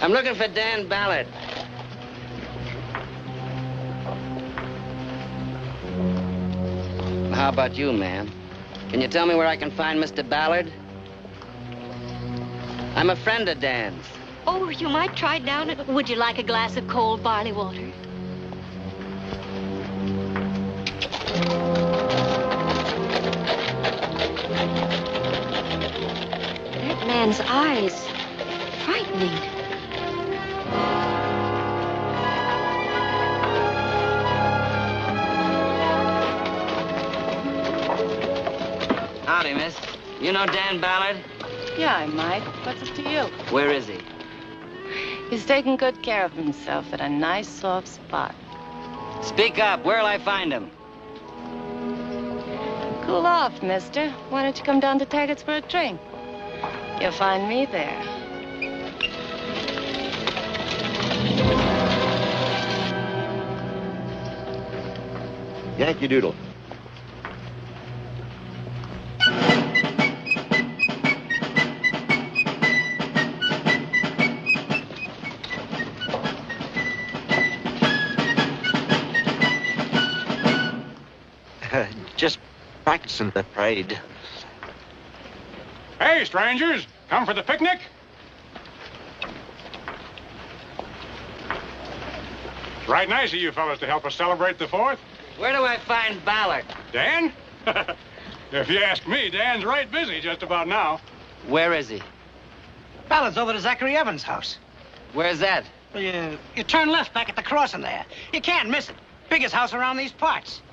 I'm looking for Dan Ballard. How about you, ma'am? Can you tell me where I can find Mr. Ballard? I'm a friend of Dan's. Oh, you might try down it. Would you like a glass of cold barley water? That man's eyes, frightening. Howdy, miss. You know Dan Ballard? Yeah, I might. What's it to you? Where is he? He's taking good care of himself at a nice, soft spot. Speak up. Where'll I find him? Cool off, mister. Why don't you come down to Taggart's for a drink? You'll find me there. Yankee Doodle. Just practicing the parade. Hey, strangers, come for the picnic? It's right nice of you fellas to help us celebrate the 4th. Where do I find Ballard? Dan? If you ask me, Dan's right busy just about now. Where is he? Ballard's over to Zachary Evans' house. Where's that? You turn left back at the crossing there. You can't miss it. Biggest house around these parts.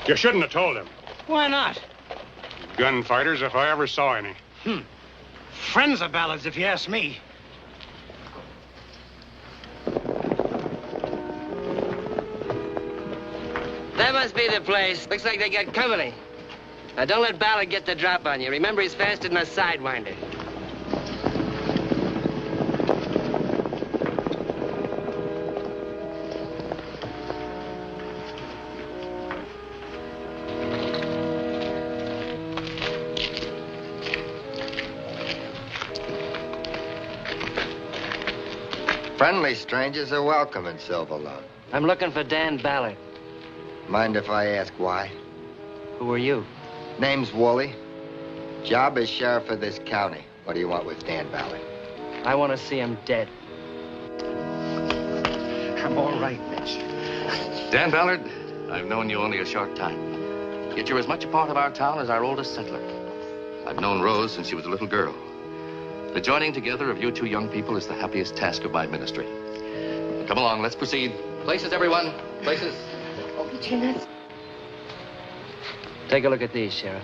You shouldn't have told him. Why not? Gunfighters, if I ever saw any. Friends of Ballard's, if you ask me. That must be the place. Looks like they got company. Now, don't let Ballard get the drop on you. Remember, he's faster than a sidewinder. Friendly strangers are welcome in Silverlone. I'm looking for Dan Ballard. Mind if I ask why? Who are you? Name's Woolley. Job is sheriff of this county. What do you want with Dan Ballard? I want to see him dead. I'm all right, Mitch. Dan Ballard, I've known you only a short time. Yet you're as much a part of our town as our oldest settler. I've known Rose since she was a little girl. The joining together of you two young people is the happiest task of my ministry. Come along, let's proceed. Places, everyone. Places. Oh, Jeanette. Take a look at these, Sheriff.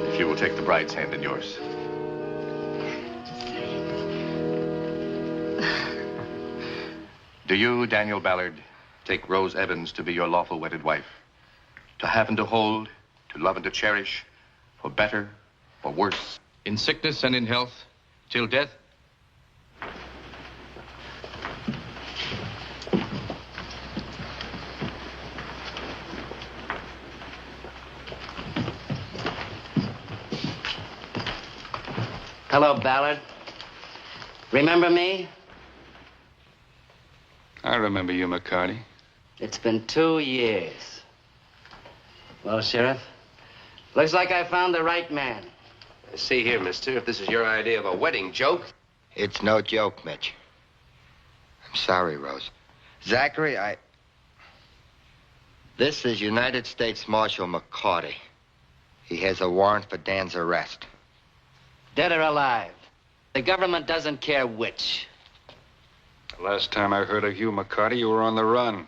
If you will take the bride's hand in yours. Do you, Daniel Ballard, take Rose Evans to be your lawful wedded wife? To have and to hold, to love and to cherish, for better, for worse? In sickness and in health, till death? Hello, Ballard. Remember me? I remember you, McCarty. It's been 2 years. Well, Sheriff, looks like I found the right man. See here, mister, if this is your idea of a wedding joke. It's no joke, Mitch. I'm sorry, Rose. Zachary, This is United States Marshal McCarty. He has a warrant for Dan's arrest. Dead or alive. The government doesn't care which. Last time I heard of you, McCarty, you were on the run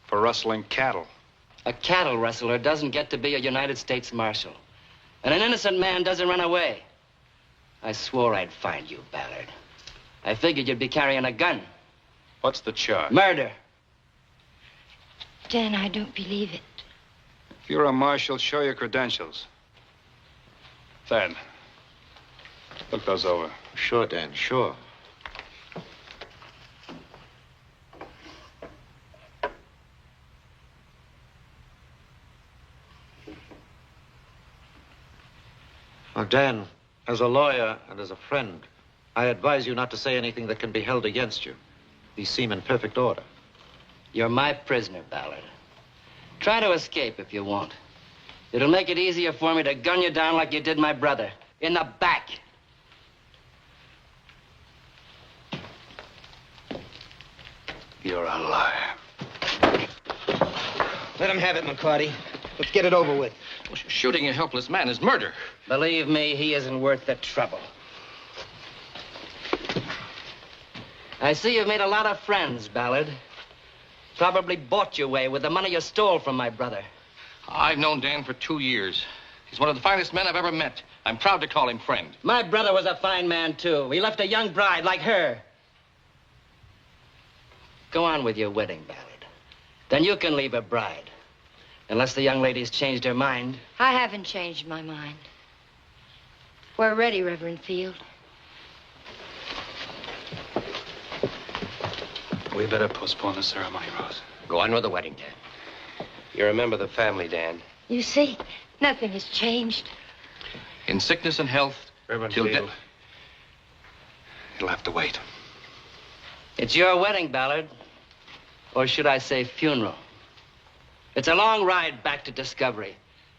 for rustling cattle. A cattle rustler doesn't get to be a United States Marshal. And an innocent man doesn't run away. I swore I'd find you, Ballard. I figured you'd be carrying a gun. What's the charge? Murder. Dan, I don't believe it. If you're a marshal, show your credentials. Thad, Look those over. Sure, Dan, sure. Well, Dan, as a lawyer and as a friend, I advise you not to say anything that can be held against you. These seem in perfect order. You're my prisoner, Ballard. Try to escape if you want. It'll make it easier for me to gun you down like you did my brother. In the back. You're a liar. Let him have it, McCarty. Let's get it over with. Well, shooting a helpless man is murder. Believe me, he isn't worth the trouble. I see you've made a lot of friends, Ballard. Probably bought your way with the money you stole from my brother. I've known Dan for 2 years. He's one of the finest men I've ever met. I'm proud to call him friend. My brother was a fine man, too. He left a young bride like her. Go on with your wedding, Ballard. Then you can leave a bride. Unless the young lady's changed her mind. I haven't changed my mind. We're ready, Reverend Field. We better postpone the ceremony, Rose. Go on with the wedding, Dan. You're a member of the family, Dan. You see, nothing has changed. In sickness and health, Reverend till Field, death. you'll have to wait. It's your wedding, Ballard. Or should I say funeral. It's a long ride back to Discovery.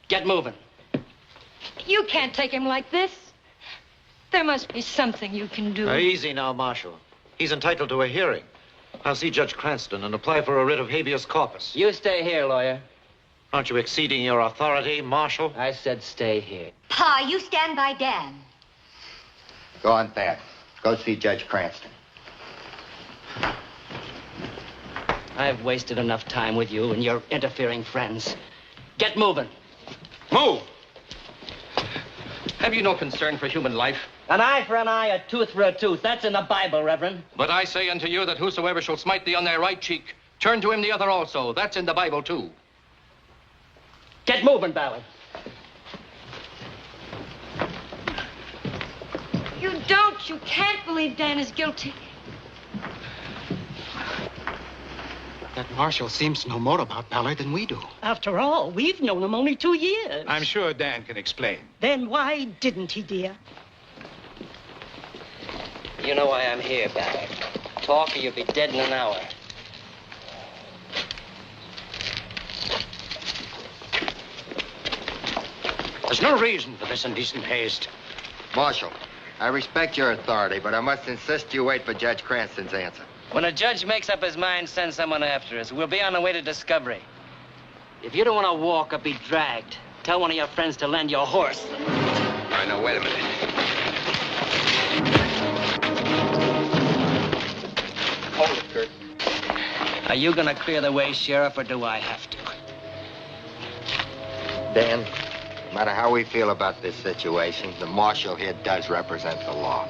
Get moving. You can't take him like this. There must be something you can do. Easy now, Marshal. He's entitled to a hearing. I'll see Judge Cranston and apply for a writ of habeas corpus. You stay here, lawyer. Aren't you exceeding your authority, Marshal? I said stay here. Pa, you stand by Dan. Go on, Thad. Go see Judge Cranston. I've wasted enough time with you and your interfering friends. Get moving. Move! Have you no concern for human life? An eye for an eye, a tooth for a tooth. That's in the Bible, Reverend. But I say unto you that whosoever shall smite thee on thy right cheek, turn to him the other also. That's in the Bible, too. Get moving, Ballard. You can't believe Dan is guilty. That Marshal seems to know more about Ballard than we do. After all, we've known him only 2 years. I'm sure Dan can explain. Then why didn't he, dear? You know why I'm here, Ballard. Talk or you'll be dead in an hour. There's no reason for this indecent haste. Marshal, I respect your authority, but I must insist you wait for Judge Cranston's answer. When a judge makes up his mind, send someone after us. We'll be on the way to Discovery. If you don't want to walk or be dragged, tell one of your friends to lend your horse. All right, now, wait a minute. Hold it, Kurt. Are you going to clear the way, Sheriff, or do I have to? Dan, no matter how we feel about this situation, the Marshal here does represent the law.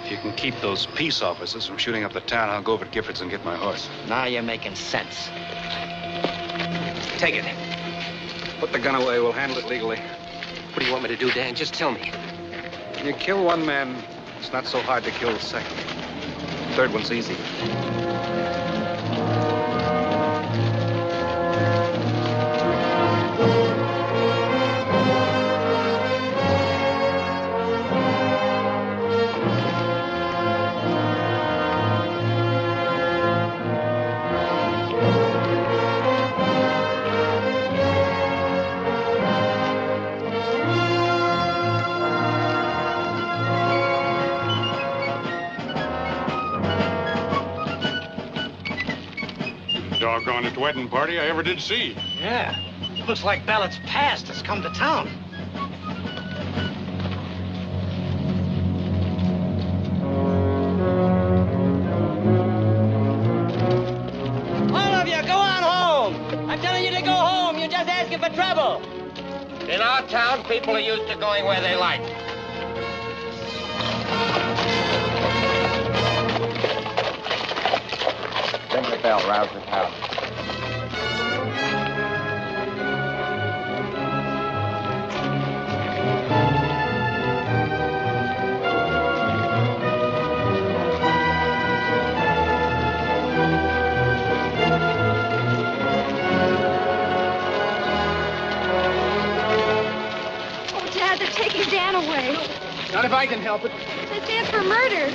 If you can keep those peace officers from shooting up the town, I'll go over to Gifford's and get my horse. Now you're making sense. Take it. Put the gun away. We'll handle it legally. What do you want me to do, Dan? Just tell me. When you kill one man, it's not so hard to kill the second. The third one's easy. Doggonest wedding party I ever did see. Yeah. Looks like Ballard's past has come to town. All of you, go on home. I'm telling you to go home. You're just asking for trouble. In our town, people are used to going where they like. Ring the bell, rouse the town. Not if I can help it. They stand for murder.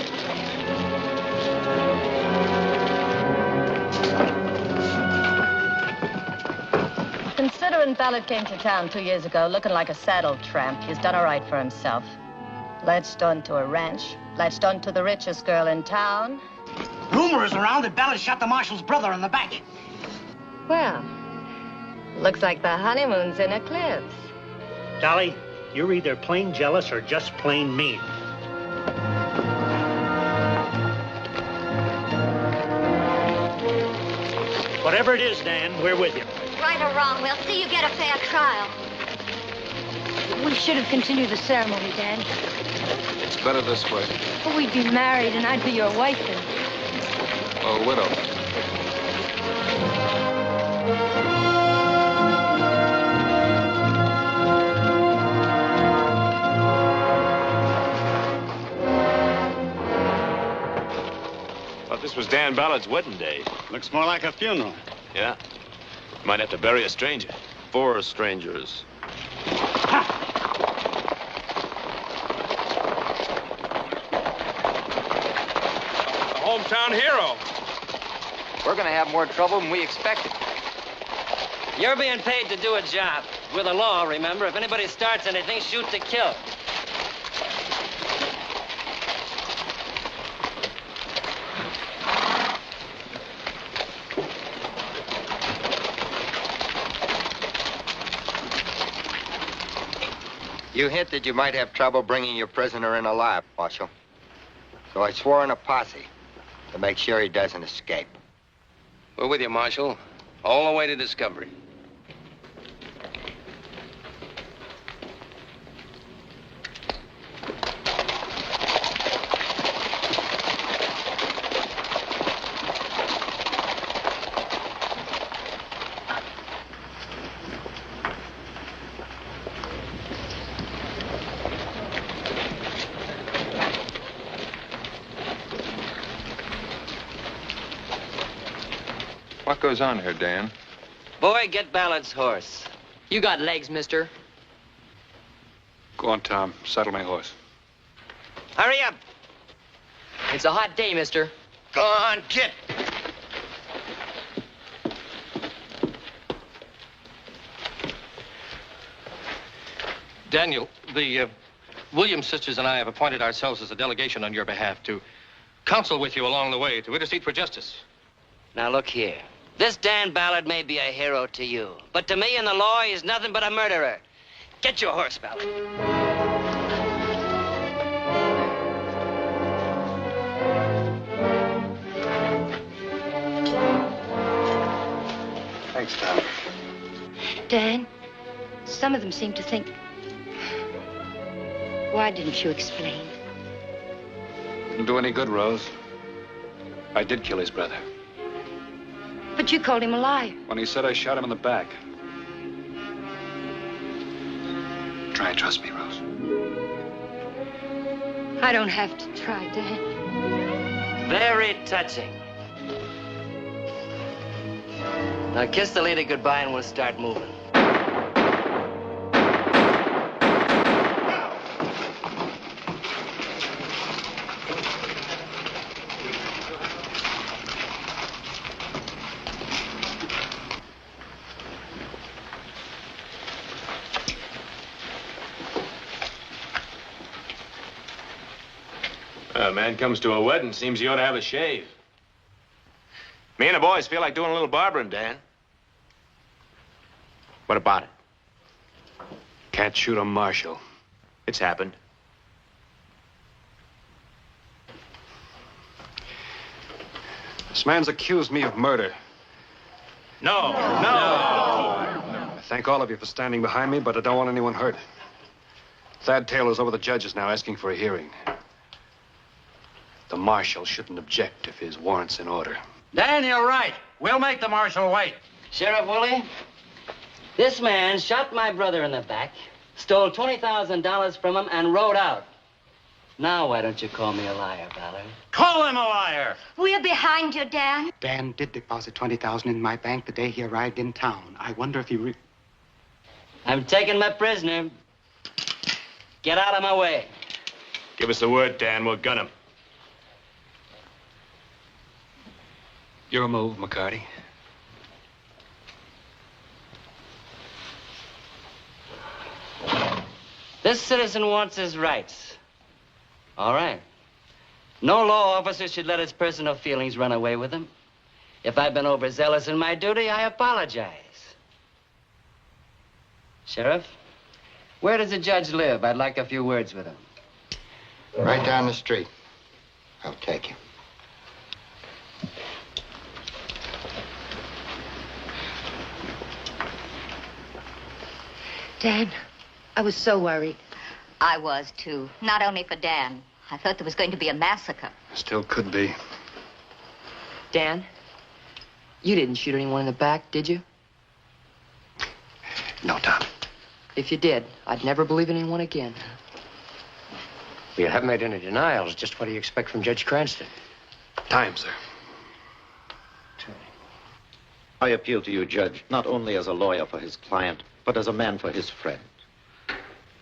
Considering Ballard came to town 2 years ago looking like a saddle tramp, he's done all right for himself. Latched onto a ranch, latched onto the richest girl in town. Rumor is around that Ballard shot the Marshal's brother in the back. Well, looks like the honeymoon's in eclipse. Dolly, you're either plain jealous or just plain mean. Whatever it is, Dan, we're with you. Right or wrong, we'll see you get a fair trial. We should have continued the ceremony, Dan. It's better this way. Well, we'd be married, and I'd be your wife then. Oh, widow. Thought this was Dan Ballard's wedding day. Looks more like a funeral. Yeah. Might have to bury a stranger. 4 strangers. Hometown hero. We're gonna have more trouble than we expected. You're being paid to do a job. With the law, remember, if anybody starts anything, shoot to kill. You hinted you might have trouble bringing your prisoner in alive, Marshal. So I swore in a posse to make sure he doesn't escape. We're with you, Marshal. All the way to discovery. What goes on here, Dan? Boy, get Ballard's horse. You got legs, mister. Go on, Tom. Saddle my horse. Hurry up. It's a hot day, mister. Go on, Kit. Daniel, the Williams sisters and I have appointed ourselves as a delegation on your behalf to counsel with you along the way, to intercede for justice. Now, look here. This Dan Ballard may be a hero to you, but to me in the law, he's nothing but a murderer. Get your horse, Ballard. Thanks, Tom. Dan, some of them seem to think... Why didn't you explain? Didn't do any good, Rose. I did kill his brother. But you called him a liar. When he said I shot him in the back. Try and trust me, Rose. I don't have to try, Dan. Very touching. Now kiss the lady goodbye and we'll start moving. A man comes to a wedding, seems he ought to have a shave. Me and the boys feel like doing a little barbering, Dan. What about it? Can't shoot a marshal. It's happened. This man's accused me of murder. No. I thank all of you for standing behind me, but I don't want anyone hurt. Thad Taylor's over the judges now asking for a hearing. The marshal shouldn't object if his warrant's in order. Dan, you're right. We'll make the marshal wait. Sheriff Woolley, this man shot my brother in the back, stole $20,000 from him, and rode out. Now, why don't you call me a liar, Ballard? Call him a liar. We're behind you, Dan. Dan did deposit $20,000 in my bank the day he arrived in town. I wonder if he I'm taking my prisoner. Get out of my way. Give us the word, Dan. We'll gun him. Your move, McCarty. This citizen wants his rights. All right. No law officer should let his personal feelings run away with him. If I've been overzealous in my duty, I apologize. Sheriff, where does the judge live? I'd like a few words with him. Right down the street. I'll take you. Dan, I was so worried. I was, too. Not only for Dan. I thought there was going to be a massacre. Still could be. Dan, you didn't shoot anyone in the back, did you? No, Tom. If you did, I'd never believe in anyone again. You haven't made any denials. Just what do you expect from Judge Cranston? Time, sir. I appeal to you, Judge, not only as a lawyer for his client, but as a man for his friend.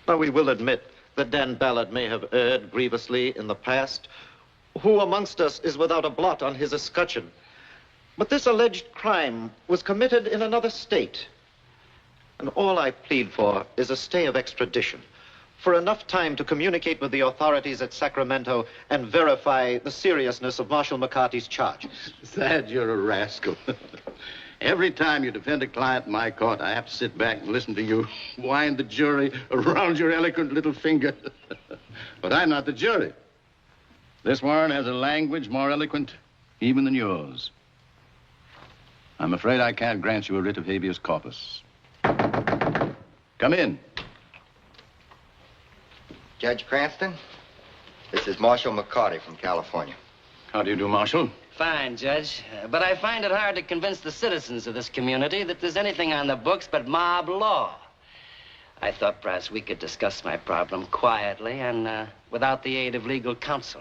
Now, we will admit that Dan Ballard may have erred grievously in the past. Who amongst us is without a blot on his escutcheon? But this alleged crime was committed in another state. And all I plead for is a stay of extradition, for enough time to communicate with the authorities at Sacramento and verify the seriousness of Marshal McCarty's charges. Thad, you're a rascal. Every time you defend a client in my court, I have to sit back and listen to you wind the jury around your eloquent little finger. But I'm not the jury. This warrant has a language more eloquent even than yours. I'm afraid I can't grant you a writ of habeas corpus. Come in. Judge Cranston, this is Marshal McCarty from California. How do you do, Marshal? Fine, Judge. But I find it hard to convince the citizens of this community that there's anything on the books but mob law. I thought perhaps we could discuss my problem quietly and without the aid of legal counsel.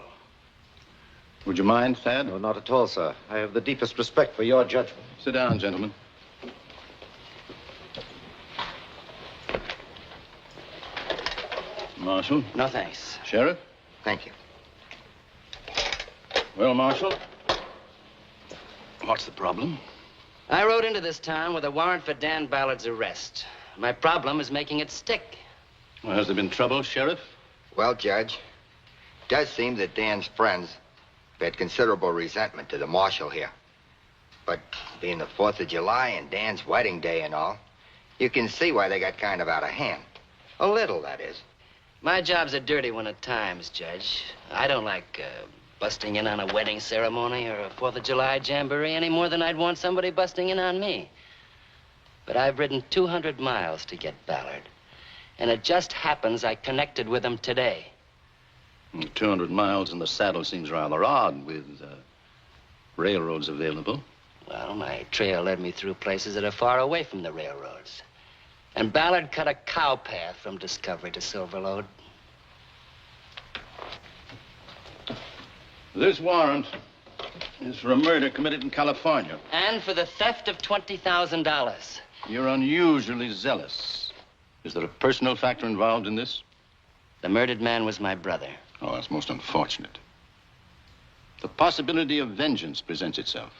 Would you mind, Thad? No, not at all, sir. I have the deepest respect for your judgment. Sit down, gentlemen. Marshal? No, thanks. Sheriff? Thank you. Well, Marshal, what's the problem? I rode into this town with a warrant for Dan Ballard's arrest. My problem is making it stick. Well, has there been trouble, Sheriff? Well, Judge, it does seem that Dan's friends had considerable resentment to the marshal here. But being the 4th of July and Dan's wedding day and all, you can see why they got kind of out of hand. A little, that is. My job's a dirty one at times, Judge. I don't like busting in on a wedding ceremony or a 4th of July jamboree any more than I'd want somebody busting in on me. But I've ridden 200 miles to get Ballard. And it just happens I connected with him today. 200 miles in the saddle seems rather odd with railroads available. Well, my trail led me through places that are far away from the railroads. And Ballard cut a cow path from Discovery to Silver Lode. This warrant is for a murder committed in California. And for the theft of $20,000. You're unusually zealous. Is there a personal factor involved in this? The murdered man was my brother. Oh, that's most unfortunate. The possibility of vengeance presents itself.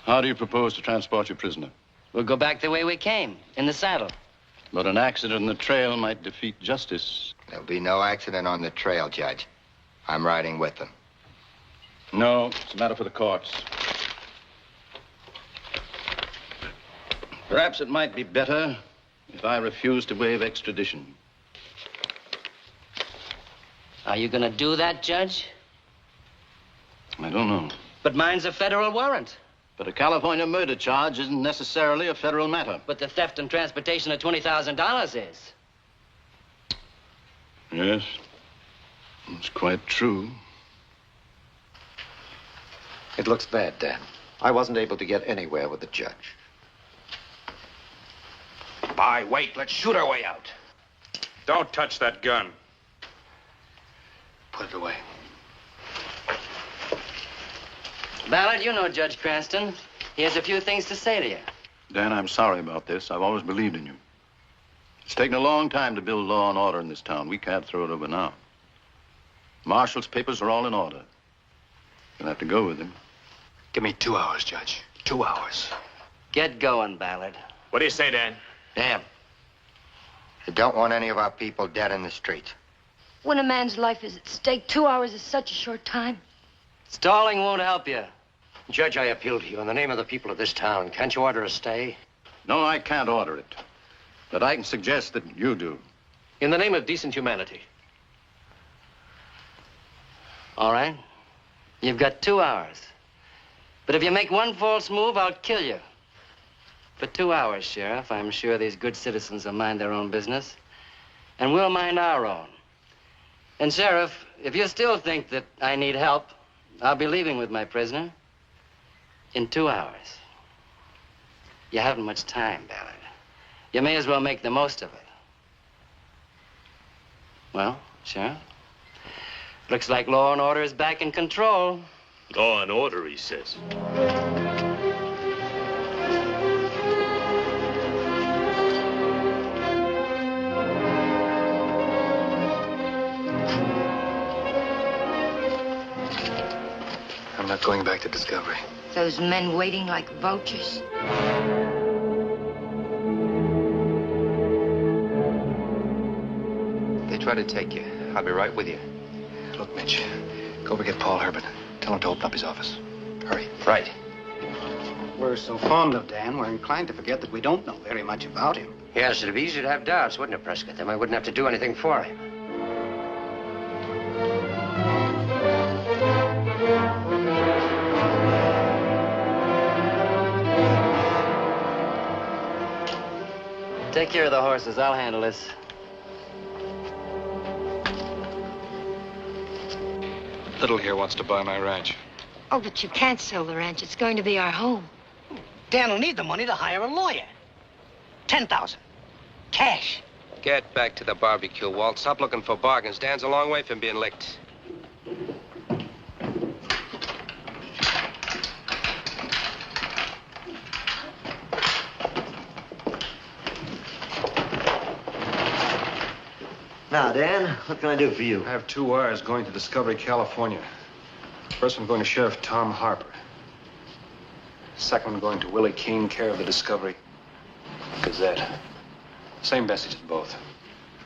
How do you propose to transport your prisoner? We'll go back the way we came, in the saddle. But an accident on the trail might defeat justice. There'll be no accident on the trail, Judge. I'm riding with them. No, it's a matter for the courts. Perhaps it might be better if I refuse to waive extradition. Are you going to do that, Judge? I don't know. But mine's a federal warrant. But a California murder charge isn't necessarily a federal matter. But the theft and transportation of $20,000 is. Yes, it's quite true. It looks bad, Dan. I wasn't able to get anywhere with the judge. Wait, let's shoot our way out. Don't touch that gun. Put it away. Ballard, you know Judge Cranston. He has a few things to say to you. Dan, I'm sorry about this. I've always believed in you. It's taken a long time to build law and order in this town. We can't throw it over now. Marshal's papers are all in order. You'll have to go with him. Give me 2 hours, Judge. 2 hours. Get going, Ballard. What do you say, Dan? Dan, I don't want any of our people dead in the streets. When a man's life is at stake, 2 hours is such a short time. Stalling won't help you. Judge, I appeal to you in the name of the people of this town. Can't you order a stay? No, I can't order it. But I can suggest that you do. In the name of decent humanity. All right. You've got 2 hours. But if you make one false move, I'll kill you. For 2 hours, Sheriff, I'm sure these good citizens will mind their own business. And we'll mind our own. And, Sheriff, if you still think that I need help, I'll be leaving with my prisoner in 2 hours. You haven't much time, Ballard. You may as well make the most of it. Well, Sheriff, looks like law and order is back in control. Law and order, he says. I'm not going back to Discovery. Those men waiting like vultures. They try to take you. I'll be right with you. Look, Mitch, go over get Paul Herbert. Tell him to open up his office. Hurry. Right. We're so fond of Dan, we're inclined to forget that we don't know very much about him. Yes, it'd be easy to have doubts, wouldn't it, Prescott? Then I wouldn't have to do anything for him. Take care of the horses. I'll handle this. Little here wants to buy my ranch. Oh, but you can't sell the ranch. It's going to be our home. Dan will need the money to hire a lawyer. 10,000. Cash. Get back to the barbecue, Walt. Stop looking for bargains. Dan's a long way from being licked. Now, Dan, what can I do for you? I have 2 wires going to Discovery, California. First one going to Sheriff Tom Harper. Second one going to Willie King, care of the Discovery Gazette. Same message as both.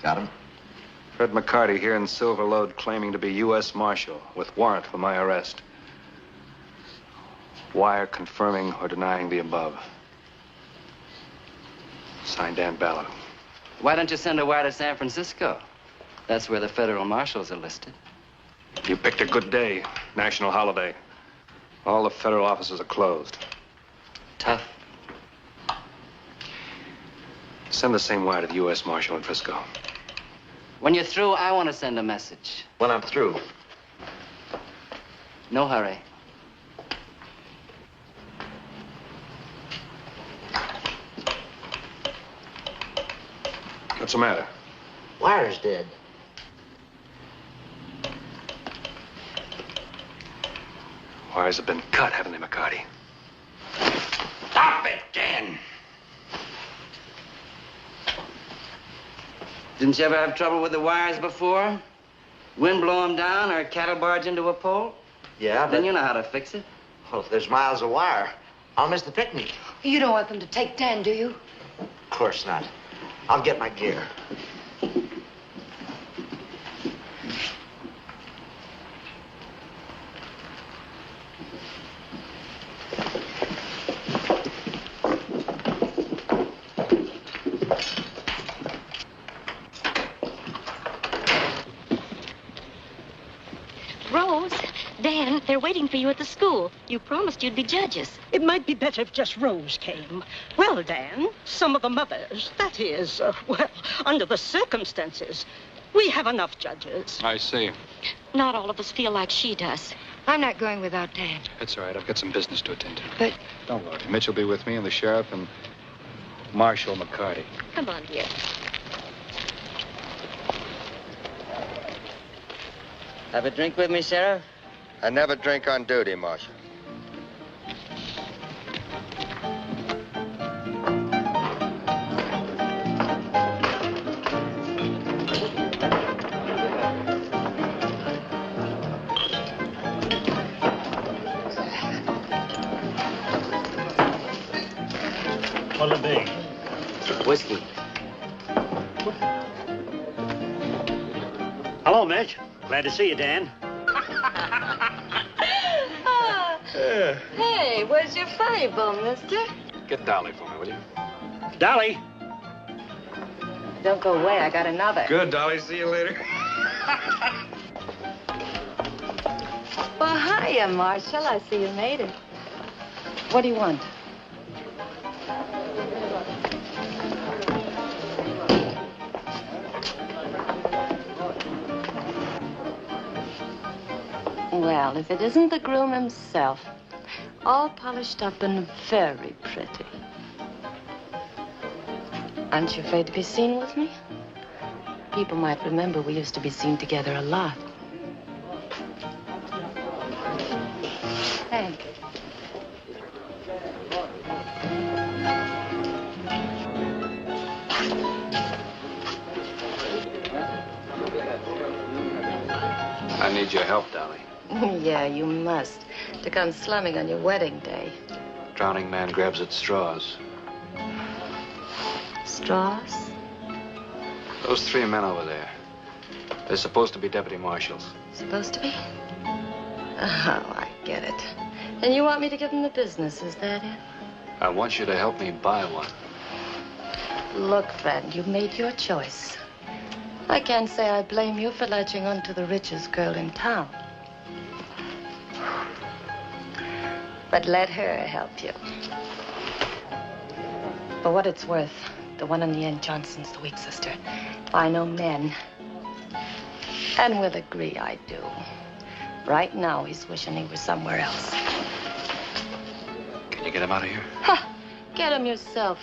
Got him? Fred McCarty here in Silver Lode claiming to be U.S. Marshal with warrant for my arrest. Wire confirming or denying the above. Signed, Dan Ballard. Why don't you send a wire to San Francisco? That's where the federal marshals are listed. You picked a good day. National holiday. All the federal offices are closed. Tough. Send the same wire to the U.S. Marshal in Frisco. When you're through, I want to send a message. When I'm through. No hurry. What's the matter? Wire's dead. Wires have been cut, haven't they, McCarty? Stop it, Dan. Didn't you ever have trouble with the wires before? Wind blow them down or cattle barge into a pole? Yeah, but... Then you know how to fix it. Well, if there's miles of wire, I'll miss the picnic. You don't want them to take Dan, do you? Of course not. I'll get my gear. Rose, Dan, they're waiting for you at the school. You promised you'd be judges. It might be better if just Rose came. Well, Dan, some of the mothers, that is, well, under the circumstances, we have enough judges. I see. Not all of us feel like she does. I'm not going without Dan. That's all right. I've got some business to attend to. But... Don't worry. Mitch will be with me and the sheriff and Marshal McCarty. Come on, dear. Have a drink with me, Sheriff? I never drink on duty, Marshal. What'll it be? Whiskey. Hello, Mitch. Glad to see you, Dan. Hey, where's your funny bone, mister? Get Dolly for me, will you? Dolly. Don't go away. I got another. Good, Dolly. See you later. Well, hiya, Marshal. I see you made it. What do you want? Well, if it isn't the groom himself, all polished up and very pretty. Aren't you afraid to be seen with me? People might remember we used to be seen together a lot. Hank. I need your help, Dolly. Yeah, you must. To come slumming on your wedding day. Drowning man grabs at straws. Straws? Those three men over there. They're supposed to be deputy marshals. Supposed to be? Oh, I get it. And you want me to give them the business, is that it? I want you to help me buy one. Look, friend, you've made your choice. I can't say I blame you for latching on to the richest girl in town. But let her help you. For what it's worth, the one in the end, Johnson's the weak sister. If I know men, and will agree I do. Right now, he's wishing he was somewhere else. Can you get him out of here? Ha! Get him yourself.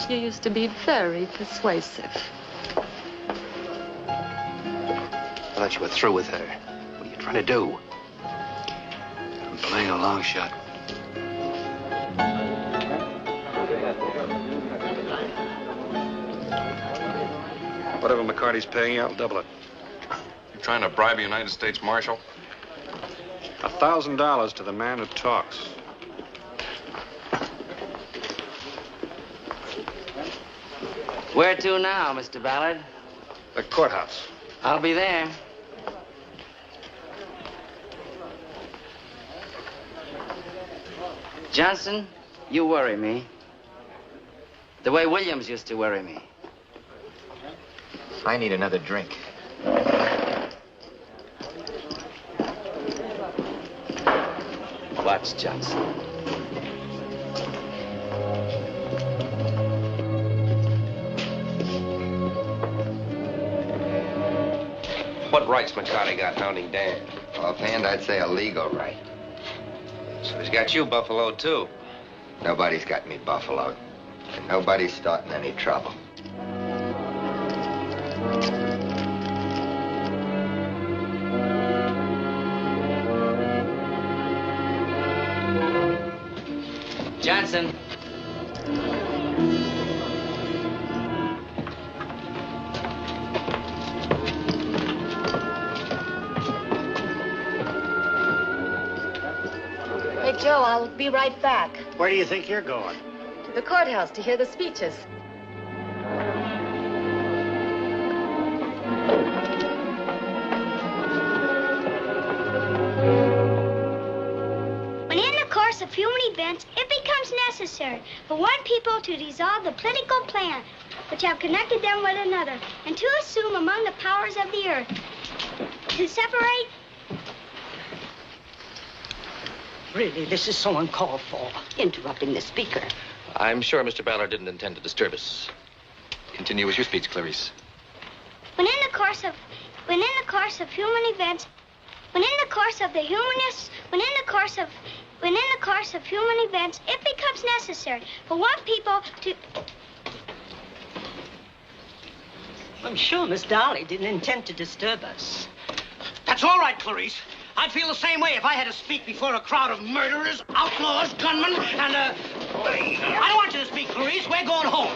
You used to be very persuasive. I thought you were through with her. What are you trying to do? I'm playing a long shot. Whatever McCarty's paying you, I'll double it. You trying to bribe a United States Marshal? $1,000 to the man who talks. Where to now, Mr. Ballard? The courthouse. I'll be there. Johnson, you worry me. The way Williams used to worry me. I need another drink. Watch, Johnson. What rights McCarty got hounding Dan? Offhand, I'd say a legal right. So he's got you buffaloed, too. Nobody's got me buffaloed. And nobody's starting any trouble. Johnson. Hey, Joe, I'll be right back. Where do you think you're going? To the courthouse to hear the speeches. When in the course of human events, it becomes necessary for one people to dissolve the political plan which have connected them with another, and to assume among the powers of the earth, to separate. Really, this is so uncalled for, interrupting the speaker. I'm sure Mr. Ballard didn't intend to disturb us. Continue with your speech, Clarice. When in the course of human events, when in the course of human events, it becomes necessary for one people to. I'm sure Miss Dolly didn't intend to disturb us. That's all right, Clarice. I'd feel the same way if I had to speak before a crowd of murderers, outlaws, gunmen, and, I don't want you to speak, Clarice. We're going home.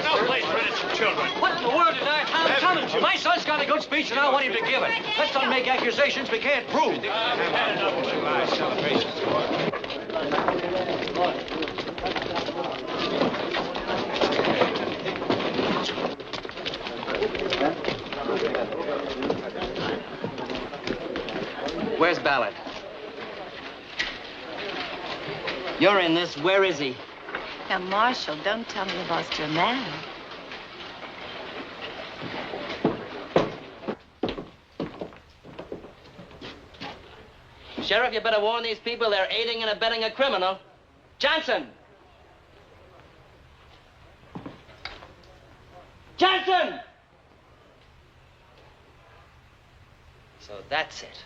No place for innocent children. What in the world did I have coming to? My son's got a good speech, and I want him to give it. Let's not make accusations we can't prove. Where's Ballard? You're in this. Where is he? Now, Marshal, don't tell me you lost your man. Sheriff, you better warn these people they're aiding and abetting a criminal. Johnson! Johnson! So that's it.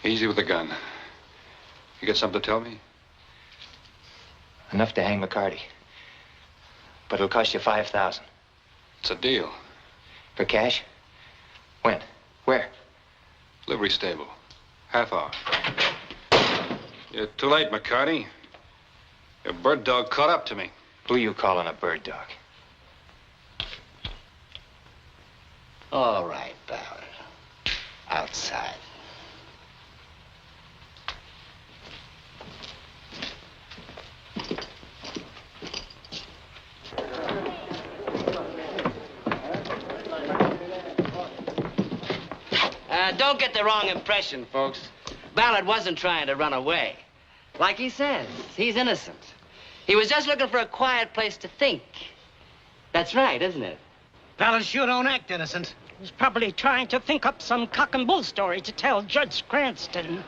Easy with the gun. You got something to tell me? Enough to hang McCarty. But it'll cost you $5,000. It's a deal. For cash? When? Where? Livery stable. Half hour. You're too late, McCarty. Your bird dog caught up to me. Who you calling a bird dog? All right, Ballard. Outside. Don't get the wrong impression, folks. Ballard wasn't trying to run away. Like he says, he's innocent. He was just looking for a quiet place to think. That's right, isn't it? Ballard sure don't act innocent. He's probably trying to think up some cock and bull story to tell Judge Cranston.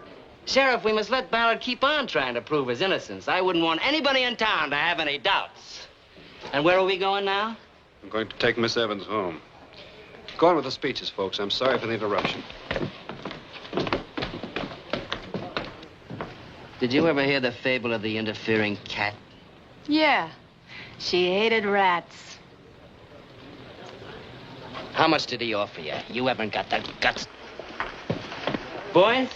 Sheriff, we must let Ballard keep on trying to prove his innocence. I wouldn't want anybody in town to have any doubts. And where are we going now? I'm going to take Miss Evans home. Go on with the speeches, folks. I'm sorry for the interruption. Did you ever hear the fable of the interfering cat? Yeah. She hated rats. How much did he offer you? You haven't got the guts. Boys,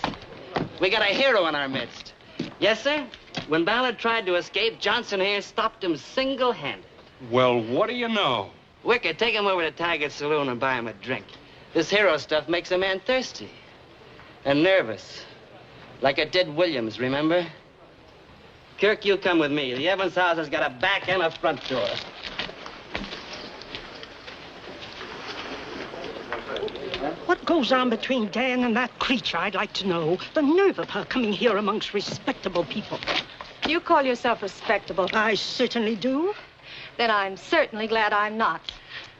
we got a hero in our midst. Yes, sir? When Ballard tried to escape, Johnson here stopped him single-handed. Well, what do you know? Wicked, take him over to Tiger's Saloon and buy him a drink. This hero stuff makes a man thirsty and nervous. Like it did Williams, remember? Kirk, you come with me. The Evans house has got a back and a front door. What goes on between Dan and that creature, I'd like to know. The nerve of her coming here amongst respectable people. You call yourself respectable? I certainly do. Then I'm certainly glad I'm not.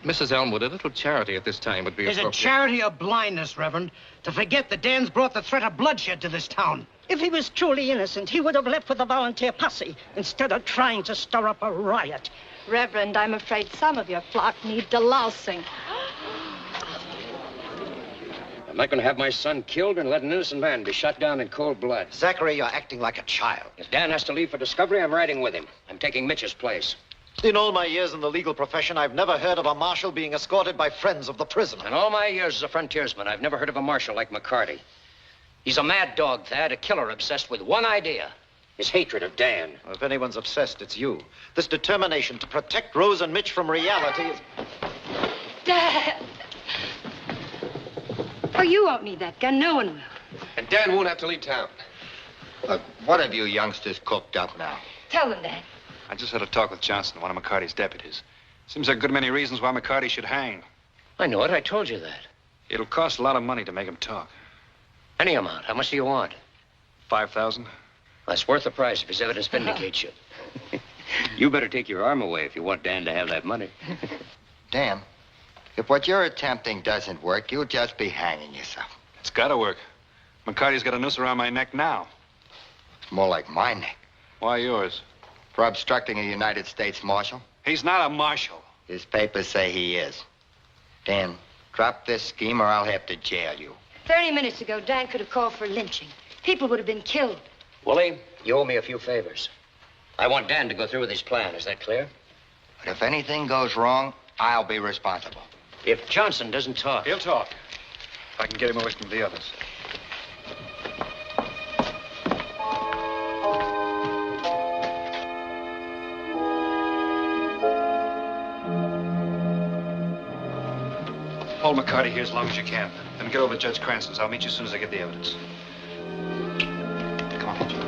Mrs. Elmwood, a little charity at this time would be Is it appropriate. charity or blindness, Reverend, to forget that Dan's brought the threat of bloodshed to this town? If he was truly innocent, he would have left with a volunteer posse instead of trying to stir up a riot. Reverend, I'm afraid some of your flock need delousing. I'm not going to have my son killed and let an innocent man be shot down in cold blood. Zachary, you're acting like a child. If Dan has to leave for discovery, I'm riding with him. I'm taking Mitch's place. In all my years in the legal profession, I've never heard of a marshal being escorted by friends of the prisoner. In all my years as a frontiersman, I've never heard of a marshal like McCarty. He's a mad dog, Thad, a killer obsessed with one idea, his hatred of Dan. Well, if anyone's obsessed, it's you. This determination to protect Rose and Mitch from reality is... Dad! Oh, you won't need that gun. No one will. And Dan won't have to leave town. Look, what have you youngsters cooked up now? Tell them, Dad. I just had a talk with Johnson, one of McCarty's deputies. Seems like a good many reasons why McCarty should hang. I know it. I told you that. It'll cost a lot of money to make him talk. Any amount. How much do you want? 5,000. That's worth the price if his evidence vindicates you. You better take your arm away if you want Dan to have that money. Dan, if what you're attempting doesn't work, you'll just be hanging yourself. It's gotta work. McCarty's got a noose around my neck now. It's more like my neck. Why yours? For obstructing a United States Marshal. He's not a marshal. His papers say he is. Dan, drop this scheme or I'll have to jail you. 30 minutes ago, Dan could have called for lynching. People would have been killed. Willie, you owe me a few favors. I want Dan to go through with his plan. Is that clear? But if anything goes wrong, I'll be responsible. If Johnson doesn't talk... He'll talk. If I can get him away from the others. Hold McCarty here as long as you can. Then get over to Judge Cranston's. I'll meet you as soon as I get the evidence. Come on.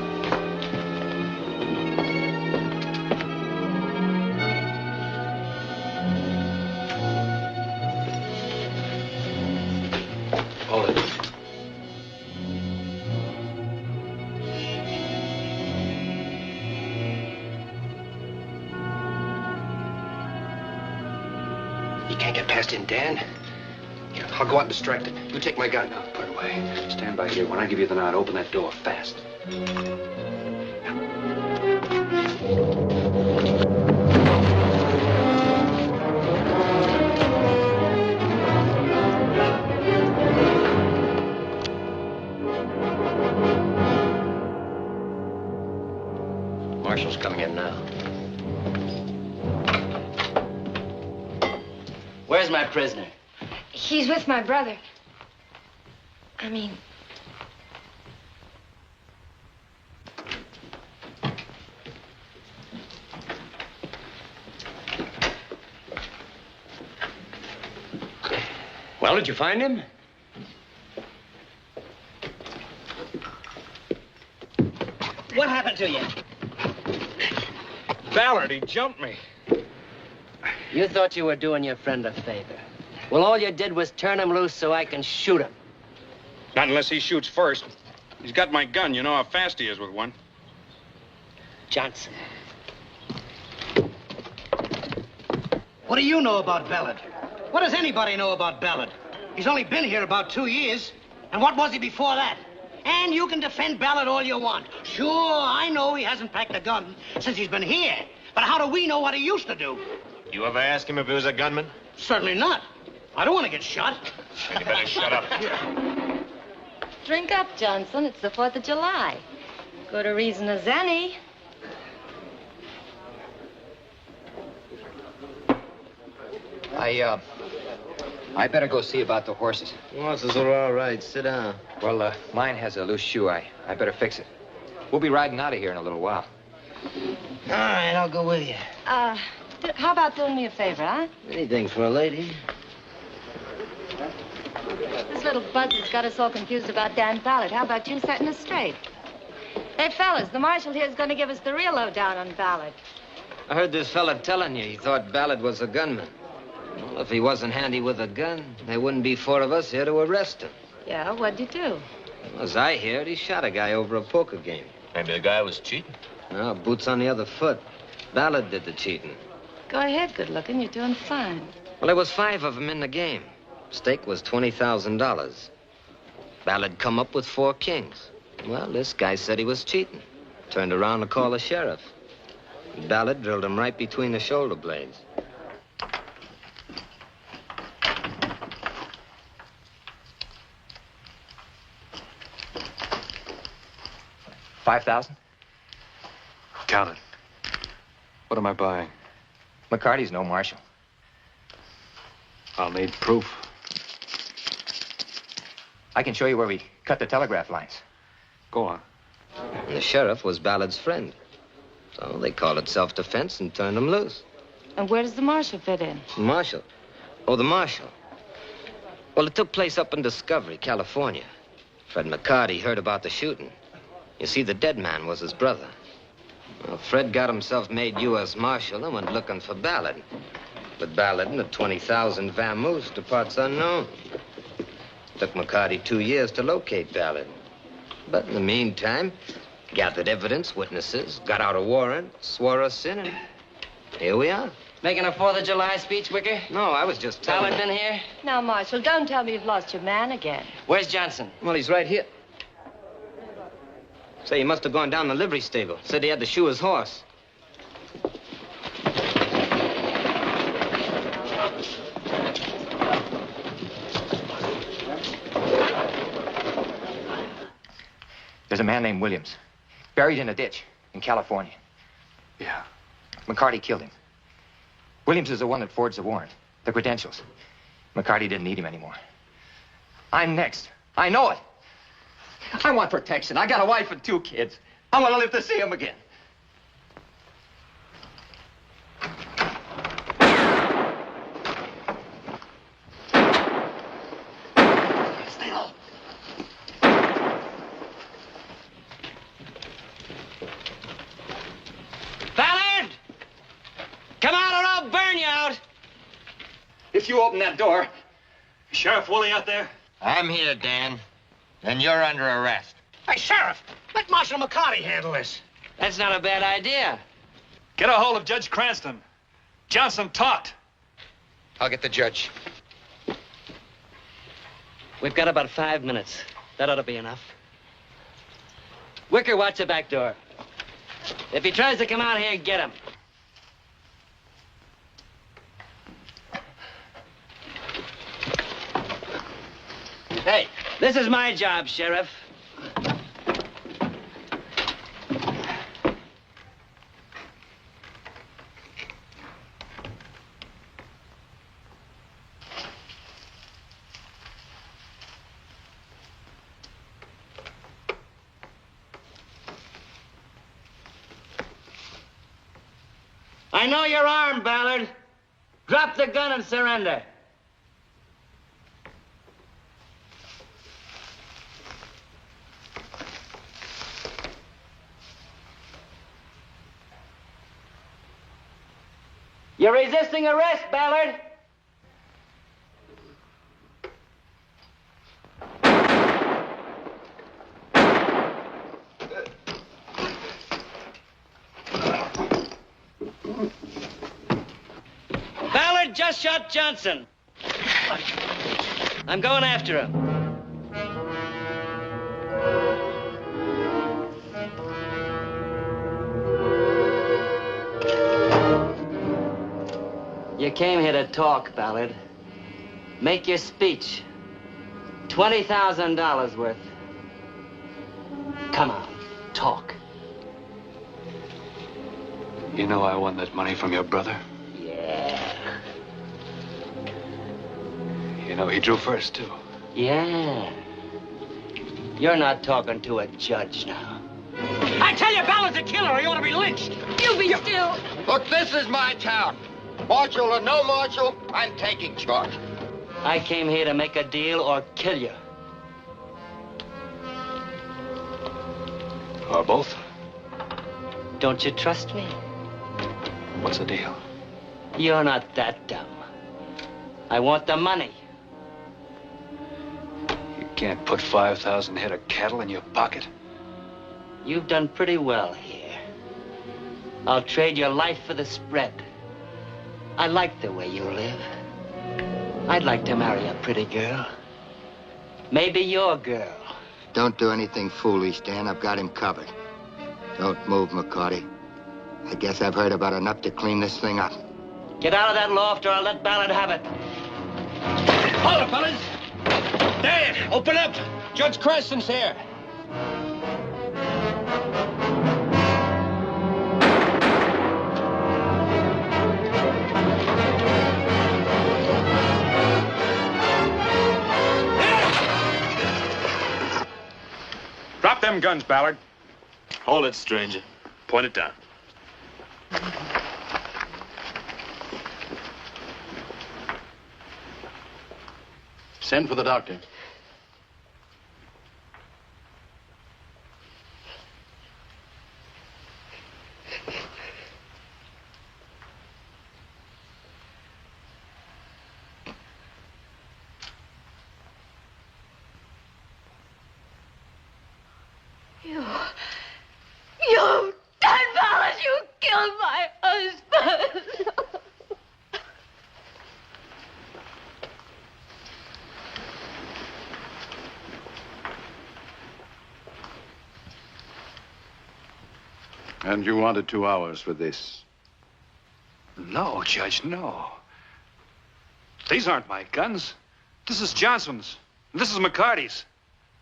passed in, Dan. Yeah, I'll go out and distract him. You take my gun. No, put it away. Stand by here. When I give you the nod, open that door fast. Marshal's coming in now. Where's my prisoner? He's with my brother. Well, did you find him? What happened to you? Ballard, he jumped me. You thought you were doing your friend a favor. Well, all you did was turn him loose so I can shoot him. Not unless he shoots first. He's got my gun. You know how fast he is with one. Johnson. What do you know about Ballard? What does anybody know about Ballard? He's only been here about 2 years. And what was he before that? And you can defend Ballard all you want. Sure, I know he hasn't packed a gun since he's been here. But how do we know what he used to do? You ever ask him if he was a gunman? Certainly not. I don't want to get shot. Then you better shut up. Drink up, Johnson. It's the 4th of July. Good a reason as any. I better go see about the horses. Horses are all right. Sit down. Well, mine has a loose shoe. I better fix it. We'll be riding out of here in a little while. All right, I'll go with you. How about doing me a favor, huh? Anything for a lady. This little buzzard's got us all confused about Dan Ballard. How about you setting us straight? Hey, fellas, the marshal here is going to give us the real lowdown on Ballard. I heard this fella telling you he thought Ballard was a gunman. Well, if he wasn't handy with a gun, there wouldn't be 4 of us here to arrest him. Yeah, what'd you do? As I heard, he shot a guy over a poker game. Maybe the guy was cheating. No, boots on the other foot. Ballard did the cheating. Go ahead, good looking. You're doing fine. Well, there was 5 of them in the game. Stake was $20,000. Ballard come up with 4 kings. Well, this guy said he was cheating. Turned around to call the sheriff. Ballard drilled him right between the shoulder blades. $5,000? Count it. What am I buying? McCarty's no Marshal. I'll need proof. I can show you where we cut the telegraph lines. Go on. And the sheriff was Ballard's friend. So they called it self-defense and turned him loose. And where does the marshal fit in? Marshal? Oh, the marshal. Well, it took place up in Discovery, California. Fred McCarty heard about the shooting. You see, the dead man was his brother. Well, Fred got himself made U.S. Marshal and went looking for Ballard. With Ballard and the 20,000 vamoose to parts unknown. Took McCarty 2 years to locate Ballard. But in the meantime, gathered evidence, witnesses, got out a warrant, swore us in, and here we are. Making a 4th of July speech, Wicker? No, I was just telling Ballard been here? Now, Marshal, don't tell me you've lost your man again. Where's Johnson? Well, he's right here. Say, he must have gone down the livery stable. Said he had to shoe his horse. There's a man named Williams, buried in a ditch in California. Yeah. McCarty killed him. Williams is the one that forged the warrant, the credentials. McCarty didn't need him anymore. I'm next. I know it. I want protection. I got a wife and 2 kids. I want to live to see them again. Still. Ballard! Come out or I'll burn you out! If you open that door... Sheriff Woolley out there? I'm here, Dan. And you're under arrest. Hey, Sheriff, let Marshal McCarty handle this. That's not a bad idea. Get a hold of Judge Cranston. Johnson talked. I'll get the judge. We've got about 5 minutes. That ought to be enough. Wicker, watch the back door. If he tries to come out here, get him. Hey, this is my job, Sheriff. I know you're armed, Ballard. Drop the gun and surrender. You're resisting arrest, Ballard. Ballard just shot Johnson. I'm going after him. You came here to talk, Ballard. Make your speech. $20,000 worth. Come on, talk. You know I won that money from your brother? Yeah. You know he drew first, too. Yeah. You're not talking to a judge now. I tell you, Ballard's a killer, or he ought to be lynched. You be still. Look, this is my town. Marshal or no Marshal, I'm taking charge. I came here to make a deal or kill you. Or both. Don't you trust me? What's the deal? You're not that dumb. I want the money. You can't put 5,000 head of cattle in your pocket. You've done pretty well here. I'll trade your life for the spread. I like the way you live. I'd like to marry a pretty girl. Maybe your girl. Don't do anything foolish, Dan. I've got him covered. Don't move, McCarty. I guess I've heard about enough to clean this thing up. Get out of that loft or I'll let Ballard have it. Hold it, fellas. Dan, open up. Judge Creston's here. Drop them guns, Ballard. Hold it, stranger. Point it down. Send for the doctor. You, Dan Ballard, you killed my husband. And you wanted 2 hours for this? No, Judge, no. These aren't my guns. This is Johnson's. This is McCarty's.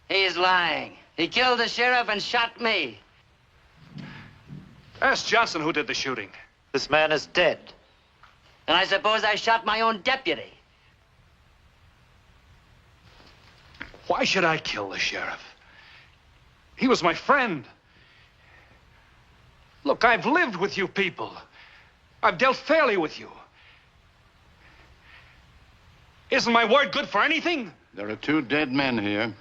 He's lying. He killed the sheriff and shot me. Ask Johnson who did the shooting. This man is dead. And I suppose I shot my own deputy. Why should I kill the sheriff? He was my friend. Look, I've lived with you people. I've dealt fairly with you. Isn't my word good for anything? There are 2 dead men here.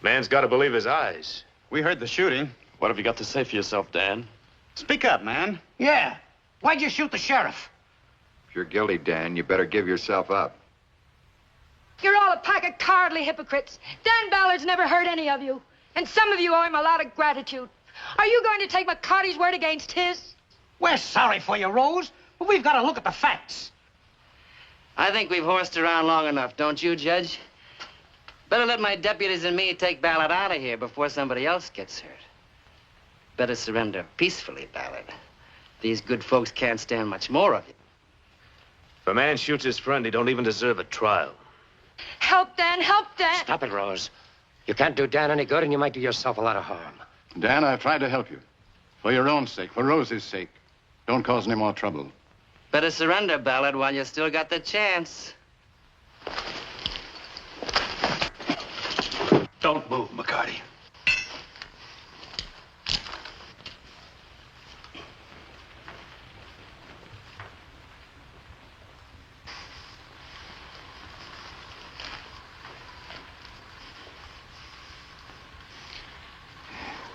Man's got to believe his eyes. We heard the shooting. What have you got to say for yourself, Dan? Speak up, man. Yeah. Why'd you shoot the sheriff? If you're guilty, Dan, you better give yourself up. You're all a pack of cowardly hypocrites. Dan Ballard's never hurt any of you. And some of you owe him a lot of gratitude. Are you going to take McCarty's word against his? We're sorry for you, Rose, but we've got to look at the facts. I think we've horsed around long enough, don't you, Judge? Better let my deputies and me take Ballard out of here before somebody else gets hurt. Better surrender peacefully, Ballard. These good folks can't stand much more of you. If a man shoots his friend, he don't even deserve a trial. Help, Dan, help, Dan. Stop it, Rose. You can't do Dan any good, and you might do yourself a lot of harm. Dan, I've tried to help you. For your own sake, for Rose's sake. Don't cause any more trouble. Better surrender, Ballard, while you still got the chance. Don't move, McCarty.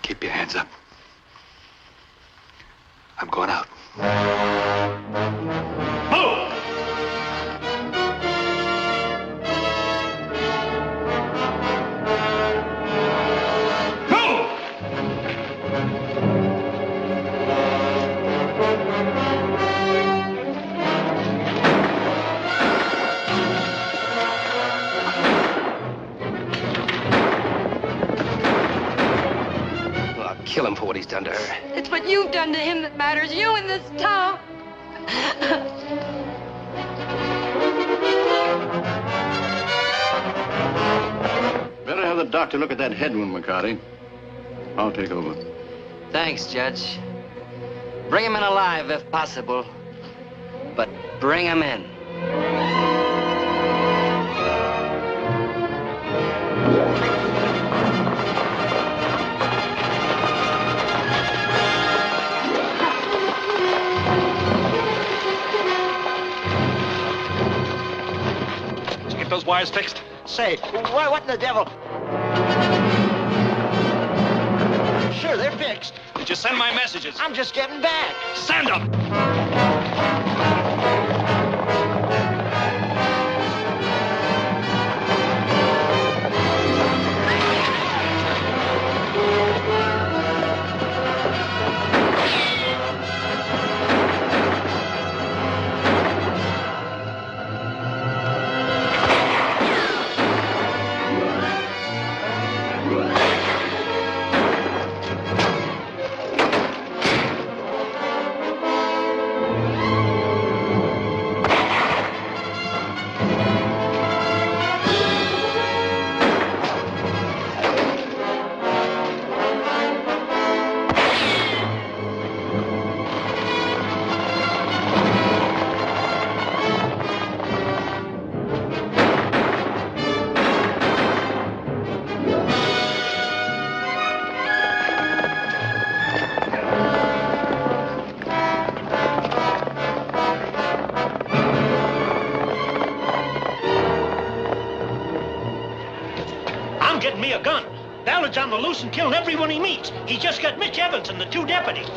Keep your hands up. I'm going out. Move! Kill him for what he's done to her. It's what you've done to him that matters. You in this town. Better have the doctor look at that head wound, McCarty. I'll take over. Thanks, Judge. Bring him in alive, if possible. But bring him in. Those wires fixed? Say, what in the devil? Sure, they're fixed. Did you send my messages? I'm just getting back. Send them! Ballard's on the loose and killing everyone he meets. He just got Mitch Evans and the 2 deputies.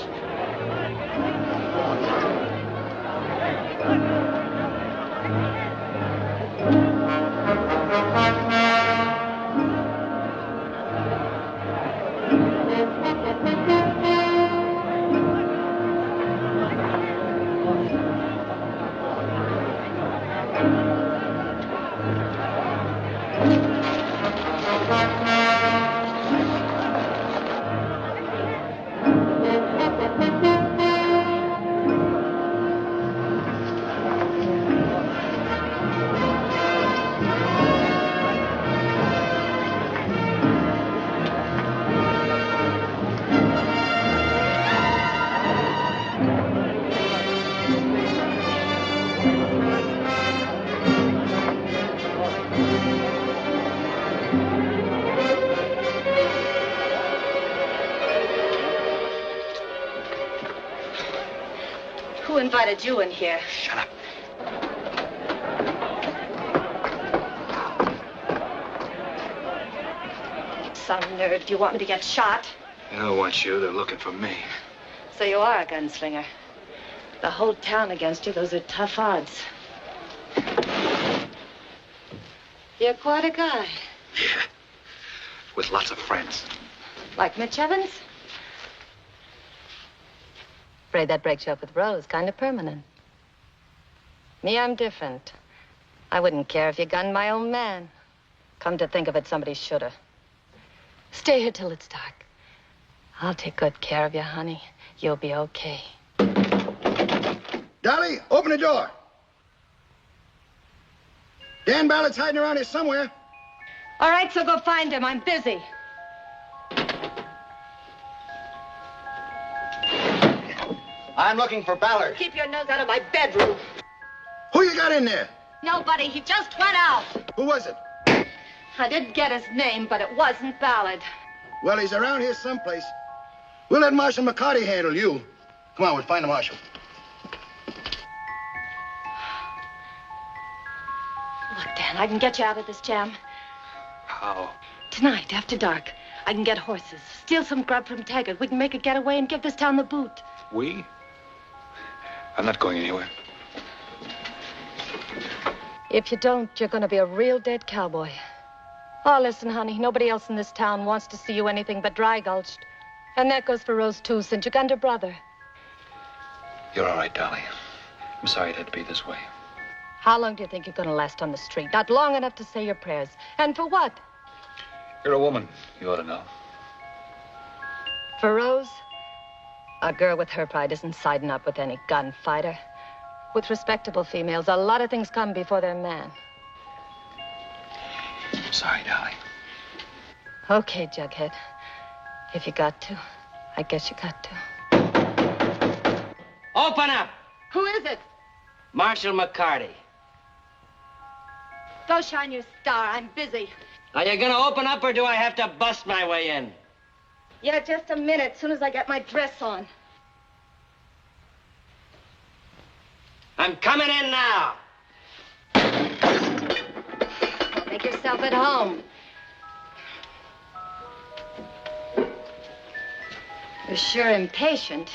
Who invited you in here? Shut up. Some nerve. Do you want me to get shot? They don't want you. They're looking for me. So you are a gunslinger. The whole town against you, those are tough odds. You're quite a guy. Yeah. With lots of friends. Like Mitch Evans? Afraid that breaks you up with Rose, kind of permanent. Me, I'm different. I wouldn't care if you gunned my old man. Come to think of it, somebody shoulda. Stay here till it's dark. I'll take good care of you, honey. You'll be okay. Dolly, open the door. Dan Ballard's hiding around here somewhere. All right, so go find him. I'm busy. I'm looking for Ballard. Keep your nose out of my bedroom. Who you got in there? Nobody. He just went out. Who was it? I didn't get his name, but it wasn't Ballard. Well, he's around here someplace. We'll let Marshal McCarty handle you. Come on, we'll find the Marshal. Look, Dan, I can get you out of this jam. How? Tonight, after dark, I can get horses, steal some grub from Taggart. We can make a getaway and give this town the boot. We? I'm not going anywhere. If you don't, you're going to be a real dead cowboy. Oh, listen, honey, nobody else in this town wants to see you anything but dry-gulched. And that goes for Rose, too, since you gunned her brother. You're all right, Dolly. I'm sorry it had to be this way. How long do you think you're going to last on the street? Not long enough to say your prayers. And for what? You're a woman. You ought to know. For Rose? A girl with her pride isn't siding up with any gunfighter. With respectable females, a lot of things come before their man. I'm sorry, Dolly. Okay, Jughead. If you got to, I guess you got to. Open up! Who is it? Marshal McCarty. Go shine your star. I'm busy. Are you gonna open up, or do I have to bust my way in? Yeah, just a minute, as soon as I get my dress on. I'm coming in now. Make yourself at home. You're sure impatient.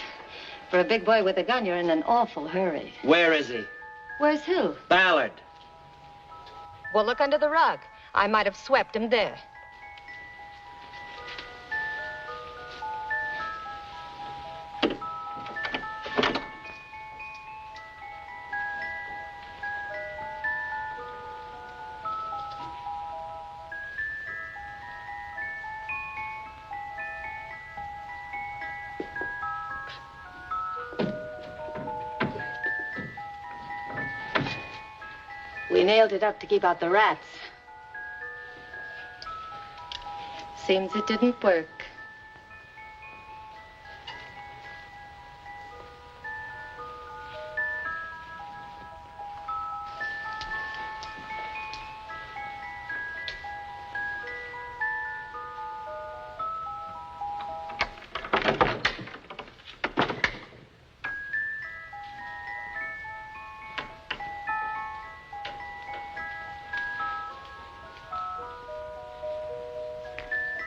For a big boy with a gun, you're in an awful hurry. Where is he? Where's who? Ballard. Well, look under the rug. I might have swept him there. We nailed it up to keep out the rats. Seems it didn't work.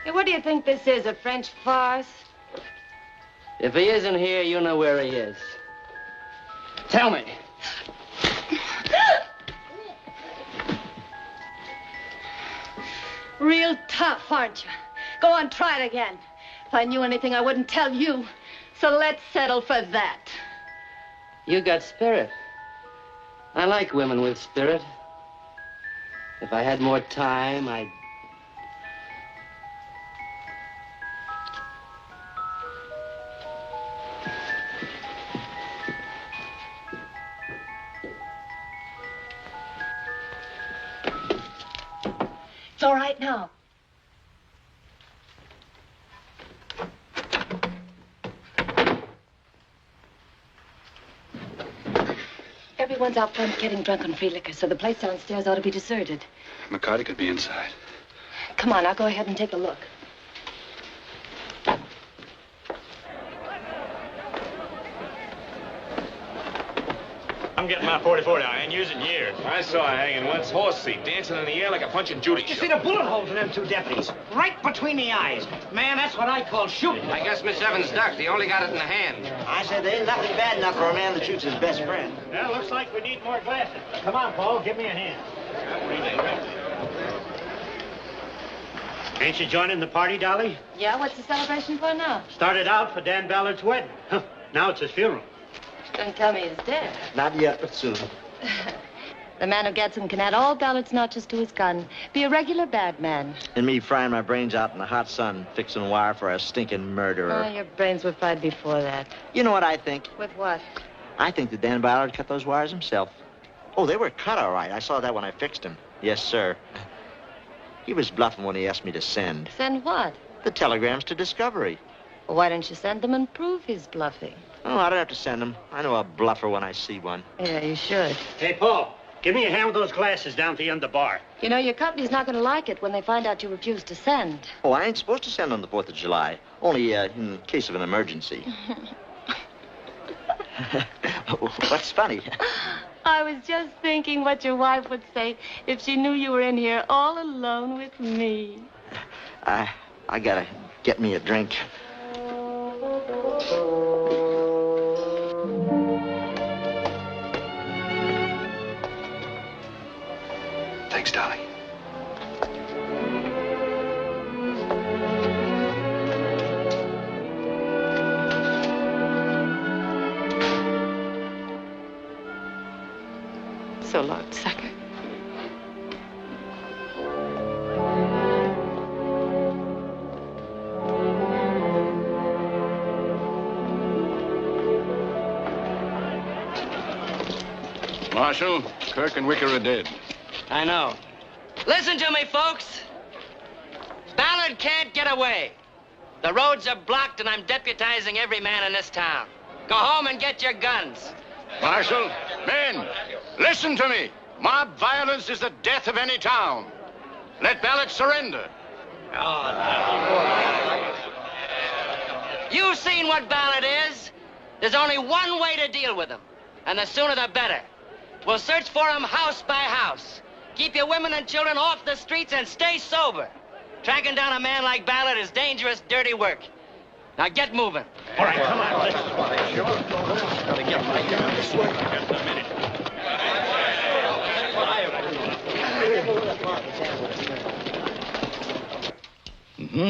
Hey, what do you think this is, a French farce? If he isn't here, you know where he is. Tell me. Real tough, aren't you? Go on, try it again. If I knew anything, I wouldn't tell you. So let's settle for that. You got spirit. I like women with spirit. If I had more time, I'd... It's all right now. Everyone's out front getting drunk on free liquor, so the place downstairs ought to be deserted. McCarty could be inside. Come on, I'll go ahead and take a look. I'm getting my 44 now. I ain't used it in years. I saw her hanging once, horse seat, dancing in the air like a Punch and Judy You show. see the bullet holes in them two deputies? Right between the eyes. Man, that's what I call shooting. I guess Miss Evans ducked. He only got it in the hand. I said there ain't nothing bad enough for a man that shoots his best friend. Well, looks like we need more glasses. Come on, Paul, give me a hand. Ain't you joining the party, Dolly? Yeah, what's the celebration for now? Started out for Dan Ballard's wedding. Now it's his funeral. Don't tell me he's dead. Not yet, but soon. The man who gets him can add all Ballard's notches to his gun. Be a regular bad man. And me frying my brains out in the hot sun, fixing wire for a stinking murderer. Oh, your brains were fried before that. You know what I think? With what? I think that Dan Ballard cut those wires himself. Oh, they were cut all right. I saw that when I fixed them. Yes, sir. He was bluffing when he asked me to send. Send what? The telegrams to Discovery. Well, why don't you send them and prove he's bluffing? Oh, I don't have to send them. I know a bluffer when I see one. Yeah, you should. Hey, Paul, give me a hand with those glasses down at the end of the bar. You know, your company's not going to like it when they find out you refuse to send. Oh, I ain't supposed to send on the 4th of July. Only in case of an emergency. What's funny? I was just thinking what your wife would say if she knew you were in here all alone with me. I gotta get me a drink. Thanks, darling. So long, sucker. Marshal, Kirk and Wicker are dead. I know. Listen to me, folks. Ballard can't get away. The roads are blocked, and I'm deputizing every man in this town. Go home and get your guns. Marshal, men, listen to me. Mob violence is the death of any town. Let Ballard surrender. You've seen what Ballard is. There's only one way to deal with him, and the sooner the better. We'll search for him house by house. Keep your women and children off the streets and stay sober. Tracking down a man like Ballard is dangerous, dirty work. Now get moving. All right, come on.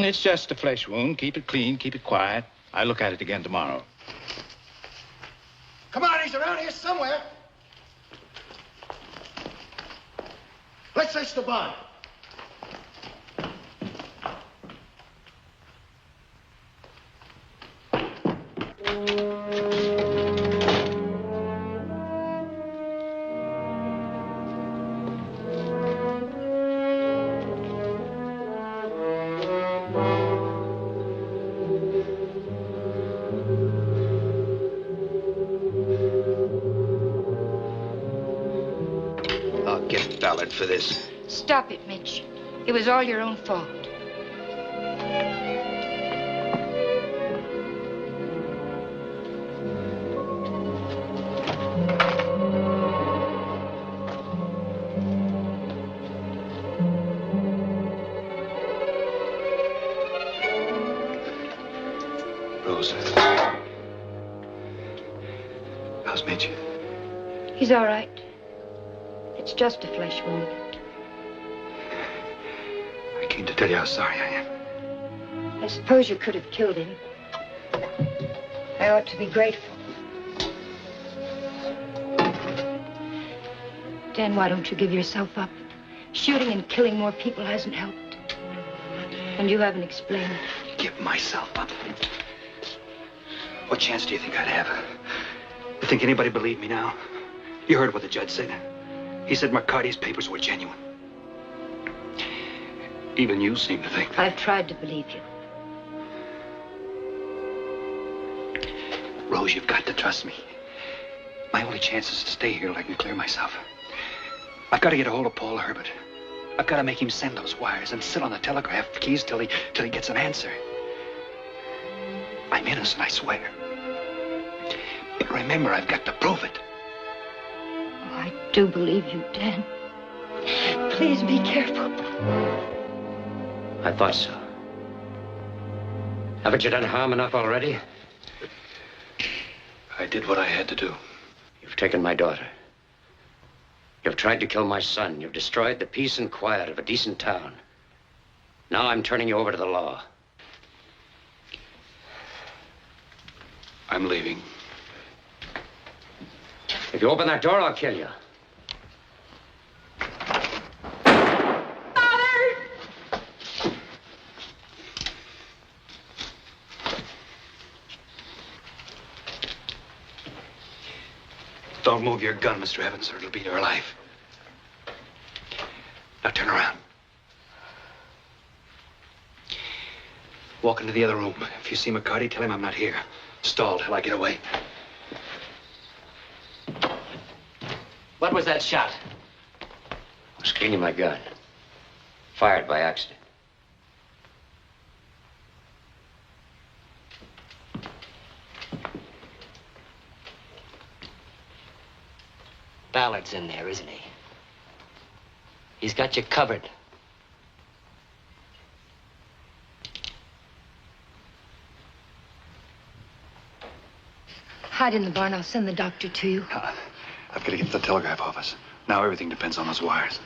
It's just a flesh wound. Keep it clean, keep it quiet. I'll look at it again tomorrow. Come on, he's around here somewhere. Let's search the barn. I'll get Ballard for this. Stop it, Mitch. It was all your own fault. Rose. How's Mitch? He's all right. It's just a flesh wound. I came to tell you how sorry I am. I suppose you could have killed him. I ought to be grateful. Dan, why don't you give yourself up? Shooting and killing more people hasn't helped. And you haven't explained. Give myself up. What chance do you think I'd have? You think anybody believed me now? You heard what the judge said. He said McCarty's papers were genuine. Even you seem to think. I've tried to believe you. Rose, you've got to trust me. My only chance is to stay here till I can clear myself. I've got to get a hold of Paul Herbert. I've got to make him send those wires and sit on the telegraph keys till he gets an answer. I'm innocent, I swear. But remember, I've got to prove it. I do believe you, Dan. Please be careful. I thought so. Haven't you done harm enough already? I did what I had to do. You've taken my daughter. You've tried to kill my son. You've destroyed the peace and quiet of a decent town. Now I'm turning you over to the law. I'm leaving. If you open that door, I'll kill you. Don't move your gun, Mr. Evans, or it'll be your life. Now turn around. Walk into the other room. If you see McCarty, tell him I'm not here. Stall till I get away. What was that shot? I was cleaning my gun. Fired by accident. Ballard's in there, isn't he? He's got you covered. Hide in the barn. I'll send the doctor to you. I've got to get to the telegraph office. Now everything depends on those wires.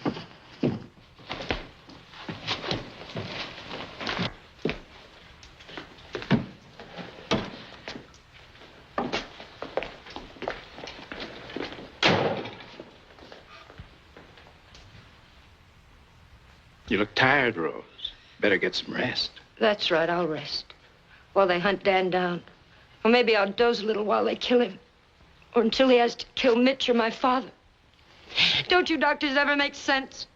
You look tired, Rose. Better get some rest. That's right. I'll rest while they hunt Dan down. Or maybe I'll doze a little while they kill him. Or until he has to kill Mitch or my father. Don't you doctors ever make sense?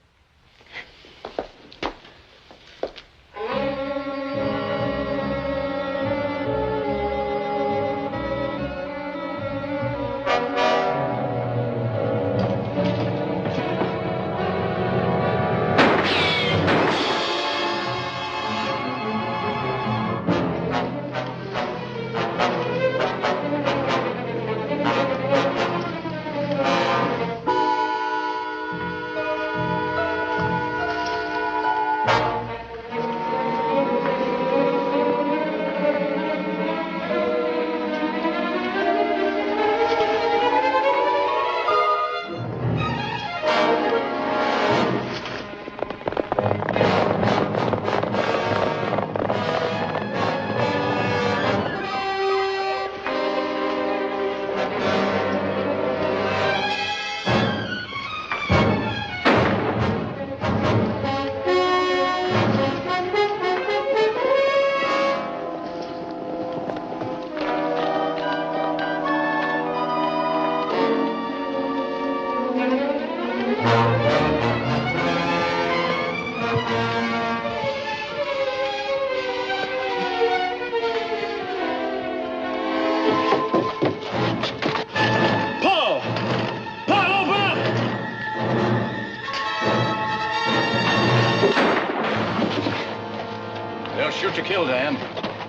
Shoot to kill, Dan.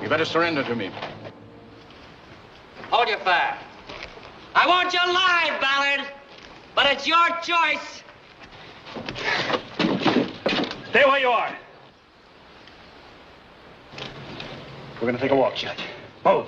You better surrender to me. Hold your fire. I want you alive, Ballard. But it's your choice. Stay where you are. We're going to take a walk, Judge. Move.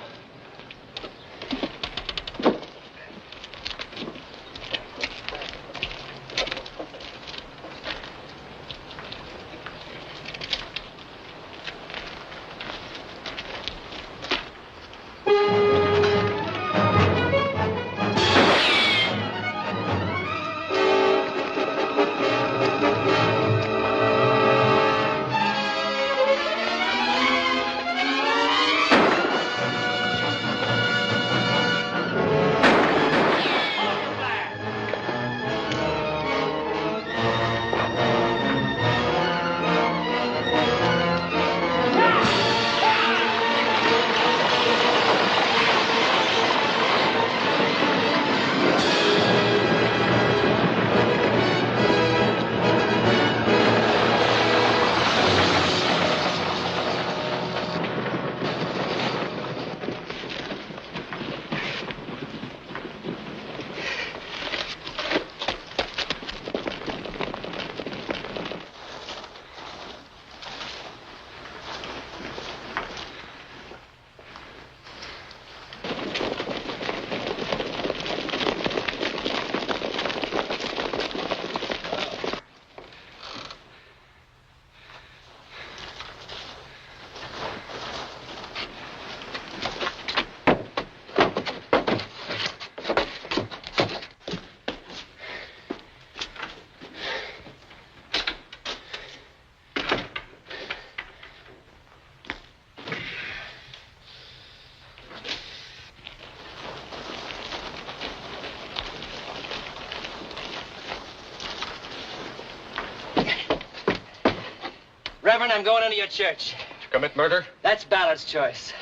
Reverend, I'm going into your church. To commit murder? That's Ballard's choice.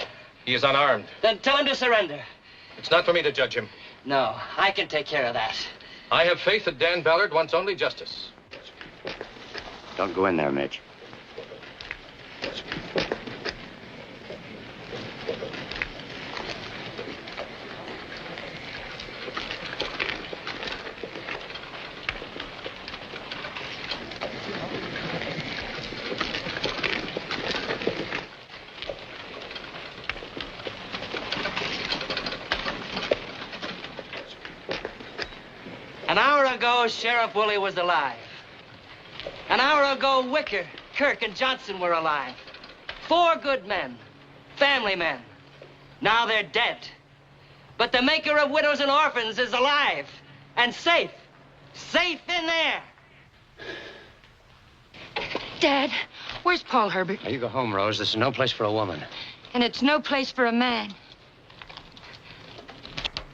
He is unarmed. Then tell him to surrender. It's not for me to judge him. No, I can take care of that. I have faith that Dan Ballard wants only justice. Don't go in there, Mitch. An hour ago, Sheriff Woolley was alive. An hour ago, Wicker, Kirk, and Johnson were alive. 4 good men, family men. Now they're dead. But the maker of widows and orphans is alive and safe. Safe in there. Dad, where's Paul Herbert? Now, you go home, Rose. This is no place for a woman. And it's no place for a man.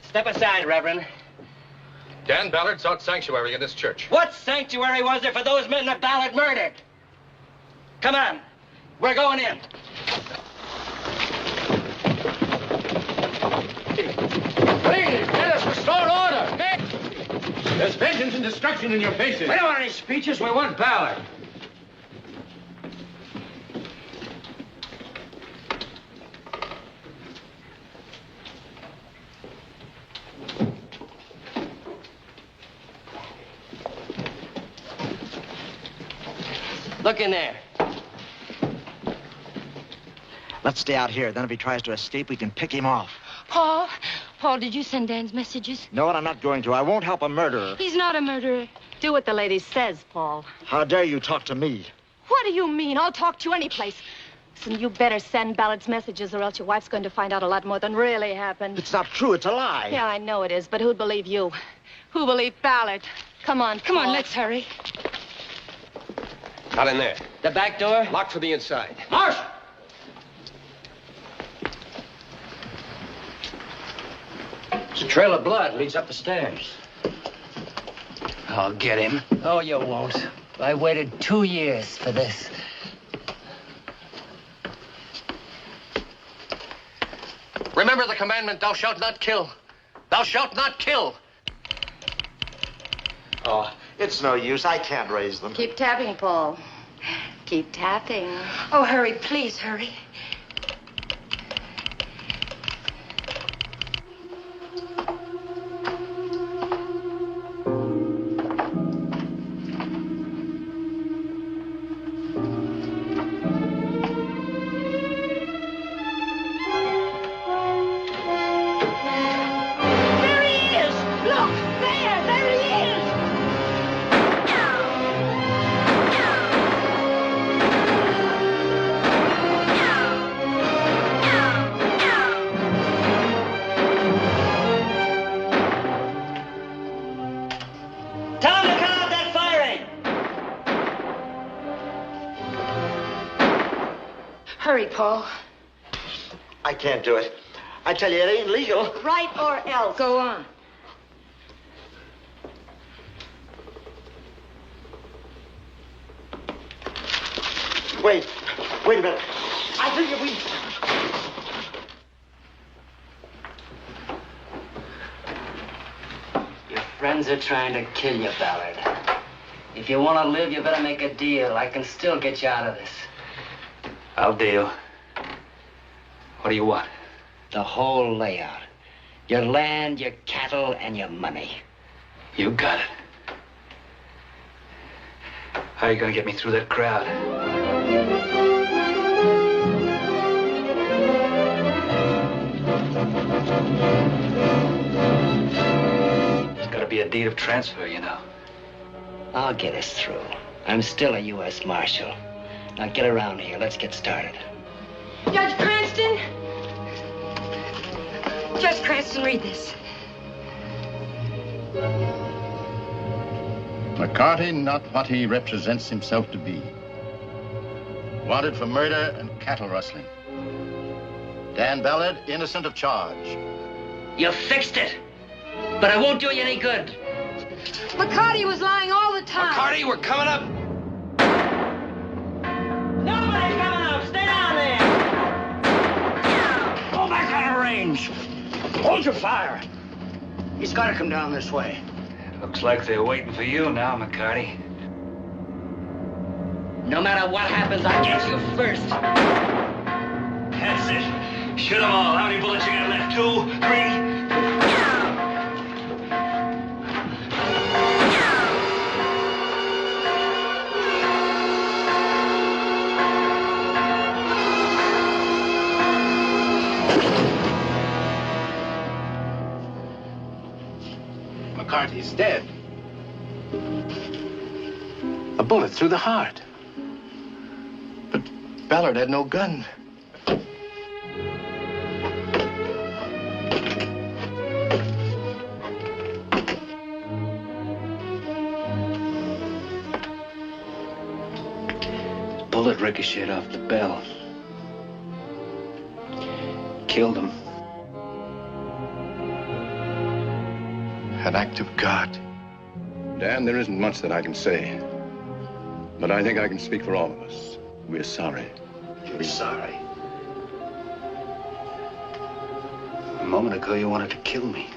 Step aside, Reverend. Dan Ballard sought sanctuary in this church. What sanctuary was there for those men that Ballard murdered? Come on. We're going in. Please, let us restore order. There's vengeance and destruction in your faces. We don't want any speeches. We want Ballard. Look in there. Let's stay out here. Then if he tries to escape, we can pick him off. Paul, did you send Dan's messages? No, and I'm not going to. I won't help a murderer. He's not a murderer. Do what the lady says, Paul. How dare you talk to me? What do you mean? I'll talk to you any place. Listen, you better send Ballard's messages or else your wife's going to find out a lot more than really happened. It's not true. It's a lie. Yeah, I know it is, but who'd believe you? Who'd believe Ballard? Come on, Come Paul. on, let's hurry. Not in there. The back door? Locked from the inside. Marshal! It's a trail of blood leads up the stairs. I'll get him. Oh, you won't. I waited 2 years for this. Remember the commandment, thou shalt not kill. Thou shalt not kill. Oh, it's no use. I can't raise them. Keep tapping, Paul. Keep tapping. Oh, hurry, please, hurry. Hurry, Paul. I can't do it. I tell you, it ain't legal. Right or else. Go on. Wait a minute. I think if we... Your friends are trying to kill you, Ballard. If you want to live, you better make a deal. I can still get you out of this. I'll deal. What do you want? The whole layout. Your land, your cattle, and your money. You got it. How are you gonna get me through that crowd? There's gotta be a deed of transfer, you know. I'll get us through. I'm still a U.S. Marshal. Now get around here. Let's get started. Judge Cranston? Judge Cranston, read this. McCarty, not what he represents himself to be. Wanted for murder and cattle rustling. Dan Ballard, innocent of charge. You fixed it. But it won't do you any good. McCarty was lying all the time. McCarty, we're coming up. No! range. Hold your fire. He's got to come down this way. Looks like they're waiting for you now, McCarty. No matter what happens, I'll get you first. That's it. Shoot them all. How many bullets you got left? 2, 3? McCarty's dead. A bullet through the heart. But Ballard had no gun. Bullet ricocheted off the bell. Killed him. An act of God. Dan, there isn't much that I can say. But I think I can speak for all of us. We're sorry. You're sorry. A moment ago, you wanted to kill me.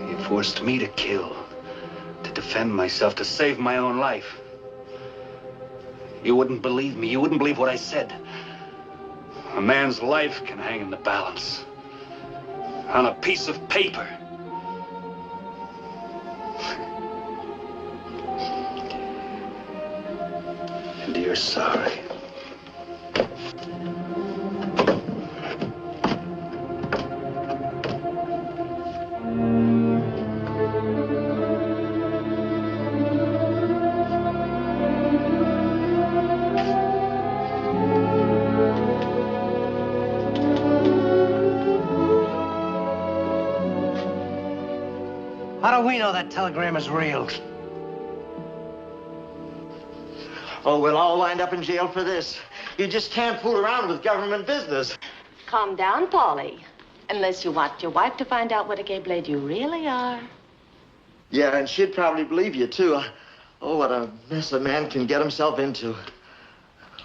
You forced me to kill, to defend myself, to save my own life. You wouldn't believe me. You wouldn't believe what I said. A man's life can hang in the balance. On a piece of paper. And you're sorry. How do we know that telegram is real? Oh, we'll all wind up in jail for this. You just can't fool around with government business. Calm down, Polly. Unless you want your wife to find out what a gay blade you really are. Yeah, and she'd probably believe you, too. Oh, what a mess a man can get himself into.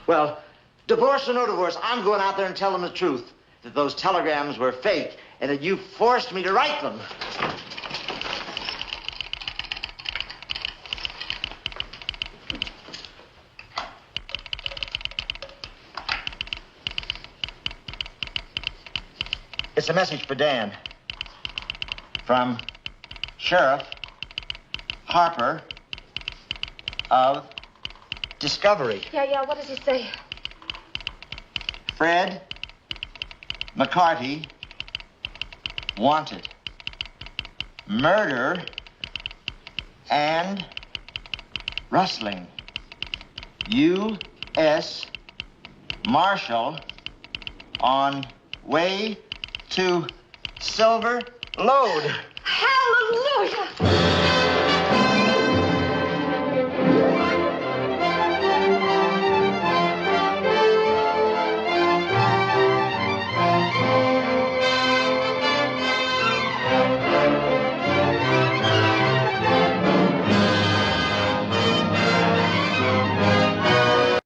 Well, divorce or no divorce, I'm going out there and tell them the truth. That those telegrams were fake, and that you forced me to write them. It's a message for Dan. From Sheriff Harper of Discovery. Yeah, what does he say? Fred McCarty wanted. Murder and rustling. U.S. Marshal on way to Silver Lode. Hallelujah!